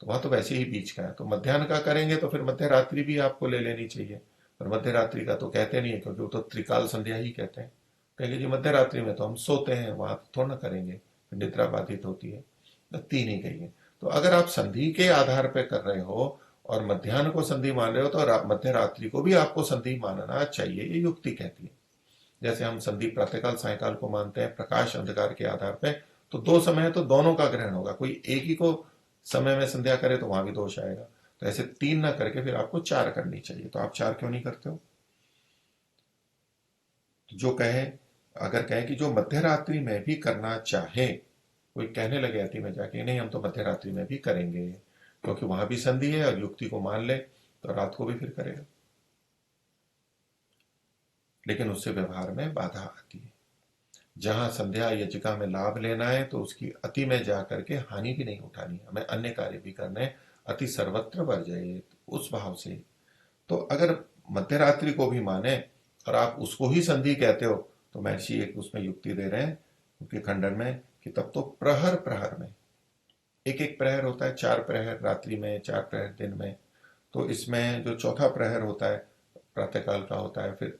तो वहां तो वैसे ही बीच का है। तो मध्यान्ह का करेंगे तो फिर मध्य रात्रि भी आपको ले लेनी चाहिए, पर मध्य रात्रि का तो कहते नहीं है, क्योंकि वो तो त्रिकाल संध्या ही कहते हैं। कहेंगे जी मध्य रात्रि में तो हम सोते हैं, वहां तो थोड़ा ना करेंगे, निद्रा बाधित होती है, तो 3 ही कहिए। तो अगर आप संधि के आधार पर कर रहे हो और मध्यान्ह को संधि मान रहे हो तो मध्य रात्रि को भी आपको संधि मानना चाहिए, ये युक्ति कहती है। जैसे हम संधि प्रातःकाल सायकाल को मानते हैं प्रकाश अंधकार के आधार पर, तो 2 समय है तो दोनों का ग्रहण होगा, कोई एक ही को समय में संध्या करे तो वहां भी दोष आएगा। तो ऐसे 3 ना करके फिर आपको 4 करनी चाहिए, तो आप 4 क्यों नहीं करते हो। जो कहे, अगर कहे कि जो मध्य रात्रि में भी करना चाहे, कोई कहने लगे अति में जाके नहीं हम तो मध्य रात्रि में भी करेंगे क्योंकि वहां भी संधि है और युक्ति को मान ले, तो रात को भी फिर करेगा, लेकिन उससे व्यवहार में बाधा आती है। जहां संध्या यज्ञिका में लाभ लेना है तो उसकी अति में जाकर के हानि भी नहीं उठानी, हमें अन्य कार्य भी करने, अति सर्वत्र वर्जयेत, उस भाव से। तो अगर मध्य रात्रि को भी माने और आप उसको ही संधि कहते हो, तो महर्षि एक उसमें युक्ति दे रहे हैं उनके खंडन में कि तब तो प्रहर प्रहर में, एक एक प्रहर होता है, 4 प्रहर रात्रि में, 4 प्रहर दिन में, तो इसमें जो चौथा प्रहर होता है प्रातःकाल का होता है, फिर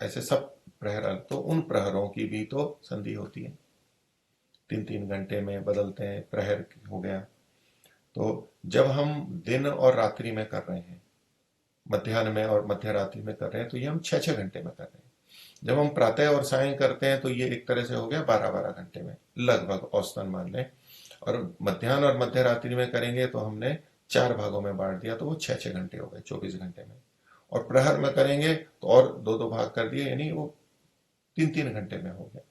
ऐसे सब प्रहर, तो उन प्रहरों की भी तो संधि होती है, 3-3 घंटे में बदलते हैं, प्रहर हो गया। तो जब हम दिन और रात्रि में कर रहे हैं, मध्याह्न में और मध्य रात्रि में कर रहे हैं, तो ये हम 6-6 घंटे में कर रहे हैं। जब हम प्रातः और सायं करते हैं तो ये एक तरह से हो गया 12-12 घंटे में, लगभग औसतन मान लें। और मध्याह्न और मध्य रात्रि में करेंगे तो हमने 4 भागों में बांट दिया, तो वो 6-6 घंटे हो गए, 24 घंटे में। और प्रहर में करेंगे तो और 2-2 भाग कर दिए, यानी वो 3-3 घंटे में हो गया।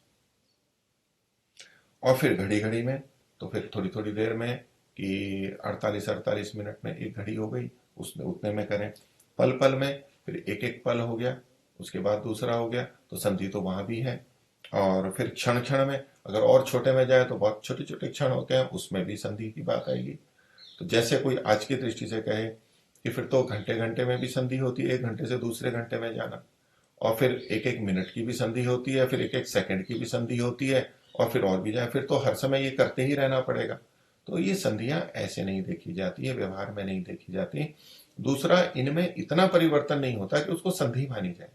और फिर घड़ी घड़ी में, तो फिर थोड़ी थोड़ी देर में कि 48-48 मिनट में एक घड़ी हो गई, उसमें उतने में करें। पल पल में फिर एक एक पल हो गया, उसके बाद दूसरा हो गया, तो संधि तो वहां भी है। और फिर क्षण क्षण में, अगर और छोटे में जाए तो बहुत छोटे छोटे क्षण होते हैं, उसमें भी संधि की बात आएगी। तो जैसे कोई आज की दृष्टि से कहे कि फिर तो घंटे घंटे में भी संधि होती है, 1 घंटे से दूसरे घंटे में जाना, और फिर एक एक मिनट की भी संधि होती है, फिर एक एक सेकंड की भी संधि होती है, और फिर और भी जाए, फिर तो हर समय ये करते ही रहना पड़ेगा। तो ये संधियां ऐसे नहीं देखी जाती है, व्यवहार में नहीं देखी जाती। दूसरा, इनमें इतना परिवर्तन नहीं होता कि उसको संधि मानी जाए।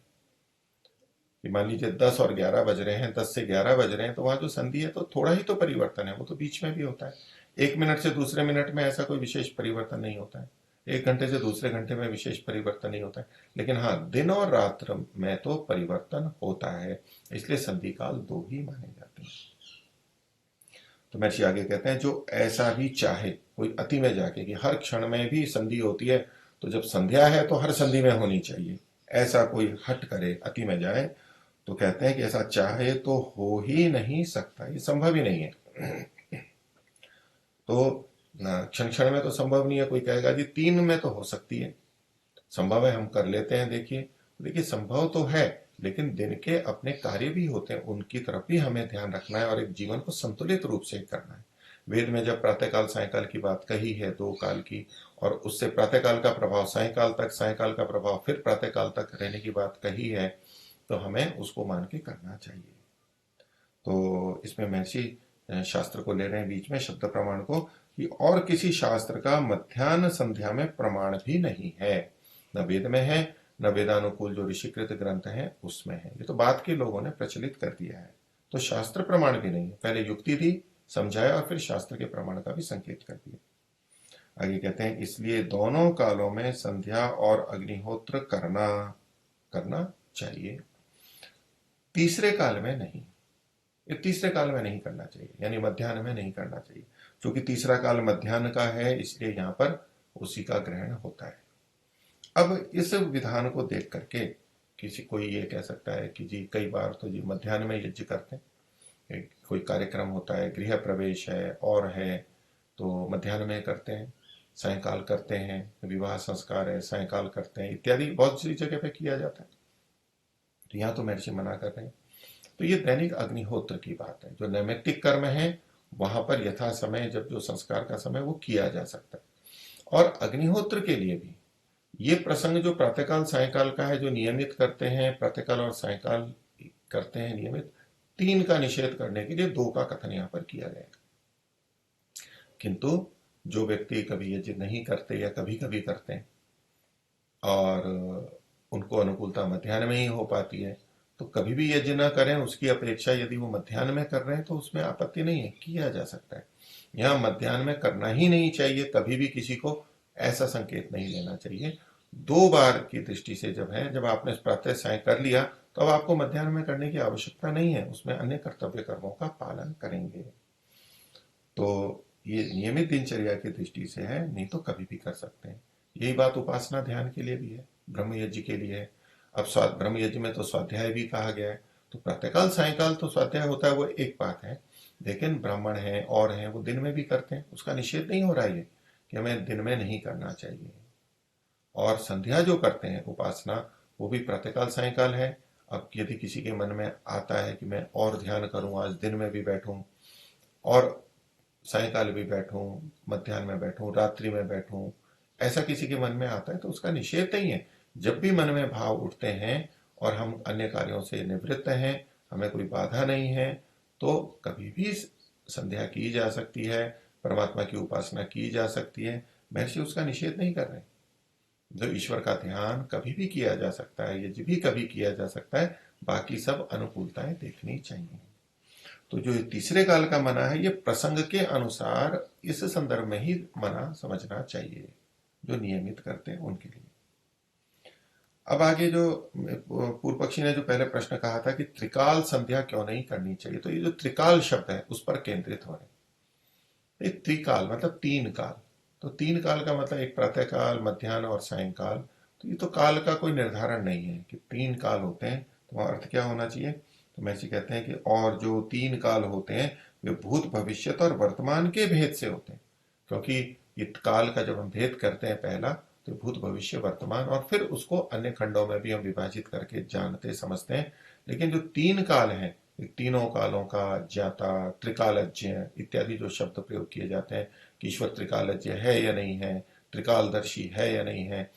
कि मान लीजिए 10 और 11 बज रहे हैं, 10 से 11 बज रहे हैं, तो वहां जो संधि है तो थोड़ा ही तो परिवर्तन है, वो तो बीच में भी होता है। 1 मिनट से दूसरे मिनट में ऐसा कोई विशेष परिवर्तन नहीं होता है, 1 घंटे से दूसरे घंटे में विशेष परिवर्तन नहीं होता है। लेकिन हाँ, दिन और रात्र में तो परिवर्तन होता है, इसलिए संधि काल 2 ही माने जाते हैं। तो महर्षि आगे कहते हैं, जो ऐसा भी चाहे कोई अति में जाके कि हर क्षण में भी संधि होती है, तो जब संध्या है तो हर संधि में होनी चाहिए, ऐसा कोई हट करे, अति में जाए, तो कहते हैं कि ऐसा चाहे तो हो ही नहीं सकता, ये संभव ही नहीं है। तो क्षण क्षण में तो संभव नहीं है। कोई कहेगा जी 3 में तो हो सकती है, संभव है, हम कर लेते हैं। देखिए देखिए, संभव तो है, लेकिन दिन के अपने कार्य भी होते हैं, उनकी तरफ भी हमें ध्यान रखना है और एक जीवन को संतुलित रूप से करना है। वेद में जब प्रातःकाल सायकाल की बात कही है, 2 काल की, और उससे प्रातःकाल का प्रभाव सायकाल तक, सायकाल का प्रभाव फिर प्रातःकाल तक रहने की बात कही है, तो हमें उसको मान के करना चाहिए। तो इसमें महर्षि शास्त्र को ले रहे हैं बीच में, शब्द प्रमाण को, कि और किसी शास्त्र का मध्यान्ह संध्या में प्रमाण भी नहीं है, न वेद में है, न वेदानुकूल जो ऋषिकृत ग्रंथ है उसमें है। ये तो बाद के लोगों ने प्रचलित कर दिया है, तो शास्त्र प्रमाण भी नहीं है। पहले युक्ति दी, समझाया, और फिर शास्त्र के प्रमाण का भी संकेत कर दिया। आगे कहते हैं, इसलिए दोनों कालों में संध्या और अग्निहोत्र करना करना चाहिए, तीसरे काल में नहीं। ये तीसरे काल में नहीं करना चाहिए, यानी मध्याह्न में नहीं करना चाहिए। क्योंकि तीसरा काल मध्याह्न का है, इसलिए यहां पर उसी का ग्रहण होता है। अब इस विधान को देख करके किसी कोई ये कह सकता है कि जी कई बार तो जी मध्याह्न में यज्ञ करते हैं, कोई कार्यक्रम होता है, गृह प्रवेश है और है, तो मध्याह्न में करते हैं, सायकाल करते हैं, विवाह संस्कार है सायकाल करते हैं, इत्यादि बहुत सी जगह पे किया जाता है। तो यहाँ तो महर्षि मना कर रहे हैं। तो ये दैनिक अग्निहोत्र की बात है, जो नैमित्तिक कर्म है वहां पर यथा समय जब जो संस्कार का समय वो किया जा सकता है। और अग्निहोत्र के लिए भी ये प्रसंग जो प्रातःकाल सायकाल का है, जो नियमित करते हैं, प्रातःकाल और सायकाल करते हैं नियमित, 3 का निषेध करने के लिए 2 का कथन यहाँ पर किया गया है। किंतु जो व्यक्ति कभी यज्ञ नहीं करते या कभी कभी करते हैं और उनको अनुकूलता मध्याह्न में ही हो पाती है, तो कभी भी यज्ञ न करें, उसकी अपेक्षा यदि वो मध्याह्न में कर रहे हैं तो उसमें आपत्ति नहीं है, किया जा सकता है। यहाँ मध्याह्न में करना ही नहीं चाहिए, कभी भी किसी को ऐसा संकेत नहीं लेना चाहिए। 2 बार की दृष्टि से जब है, जब आपने प्रातः साय कर लिया, तो अब आपको मध्याह्न में करने की आवश्यकता नहीं है, उसमें अन्य कर्तव्य कर्मों का पालन करेंगे। तो ये नियमित दिनचर्या की दृष्टि से है, नहीं तो कभी भी कर सकते हैं। यही बात उपासना ध्यान के लिए भी है, ब्रह्म यज्ञ के लिए है। अब ब्रह्म यज्ञ में तो स्वाध्याय भी कहा गया है, तो प्रातःकाल सायकाल तो स्वाध्याय होता है, वो एक बात है। लेकिन ब्राह्मण है और हैं, वो दिन में भी करते हैं, उसका निषेध नहीं हो रहा है कि हमें दिन में नहीं करना चाहिए। और संध्या जो करते हैं उपासना, वो भी प्रातःकाल सायकाल है। अब यदि किसी के मन में आता है कि मैं और ध्यान करूं, आज दिन में भी बैठूं और सायकाल भी बैठूं, मध्याह्न में बैठूं, रात्रि में बैठूं, ऐसा किसी के मन में आता है तो उसका निषेध नहीं है। जब भी मन में भाव उठते हैं और हम अन्य कार्यों से निवृत्त हैं, हमें कोई बाधा नहीं है, तो कभी भी संध्या की जा सकती है, परमात्मा की उपासना की जा सकती है। महर्षि उसका निषेध नहीं कर रहे। जो ईश्वर का ध्यान कभी भी किया जा सकता है, यज्ञ भी कभी किया जा सकता है, बाकी सब अनुकूलताएं देखनी चाहिए। तो जो तीसरे काल का मना है, ये प्रसंग के अनुसार इस संदर्भ में ही मना समझना चाहिए, जो नियमित करते हैं उनके लिए। अब आगे जो पूर्व पक्षी ने जो पहले प्रश्न कहा था कि त्रिकाल संध्या क्यों नहीं करनी चाहिए, तो ये जो त्रिकाल शब्द है उस पर केंद्रित हो रहे। त्रिकाल मतलब तीन काल। तो तीन काल का मतलब एक प्रातः काल, मध्याह्न और सायंकाल। तो ये तो काल का कोई निर्धारण नहीं है कि तीन काल होते हैं, तो वहां अर्थ क्या होना चाहिए। तो महर्षि कहते हैं कि और जो तीन काल होते हैं वे भूत भविष्यत और वर्तमान के भेद से होते हैं। क्योंकि ये काल का जब हम भेद करते हैं पहला, तो भूत भविष्य वर्तमान, और फिर उसको अन्य खंडों में भी हम विभाजित करके जानते समझते हैं। लेकिन जो तीन काल हैं, तीनों कालों का ज्ञाता, त्रिकालज्ञ इत्यादि जो शब्द प्रयोग किए जाते हैं कि ईश्वर त्रिकालज्ञ है या नहीं है, त्रिकालदर्शी है या नहीं है,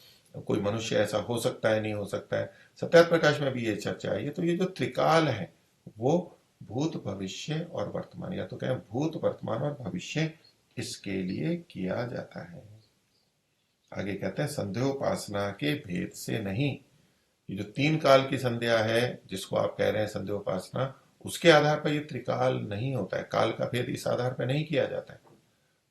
कोई मनुष्य ऐसा हो सकता है नहीं हो सकता है, सत्यार्थ प्रकाश में भी ये चर्चा आई है। तो ये जो त्रिकाल है वो भूत भविष्य और वर्तमान, या तो कहें भूत वर्तमान और भविष्य, इसके लिए किया जाता है। आगे कहते हैं संध्योपासना के भेद से नहीं। ये जो तीन काल की संध्या है जिसको आप कह रहे हैं संध्योपासना, उसके आधार पर ये त्रिकाल नहीं होता है, काल का भेद इस आधार पर नहीं किया जाता है।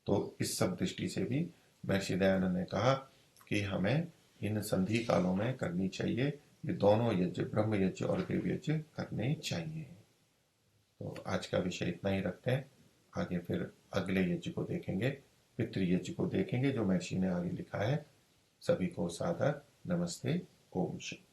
तो इस सब दृष्टि से भी महर्षि दयानंद ने कहा कि हमें इन संधि कालों में करनी चाहिए, ये दोनों यज्ञ, ब्रह्म यज्ञ और देव यज्ञ करने चाहिए। तो आज का विषय इतना ही रखते हैं। आगे फिर अगले यज्ञ को देखेंगे, पितृयज्ञ को देखेंगे जो महर्षि ने आगे लिखा है। सभी को सादर नमस्ते। ओम शांति।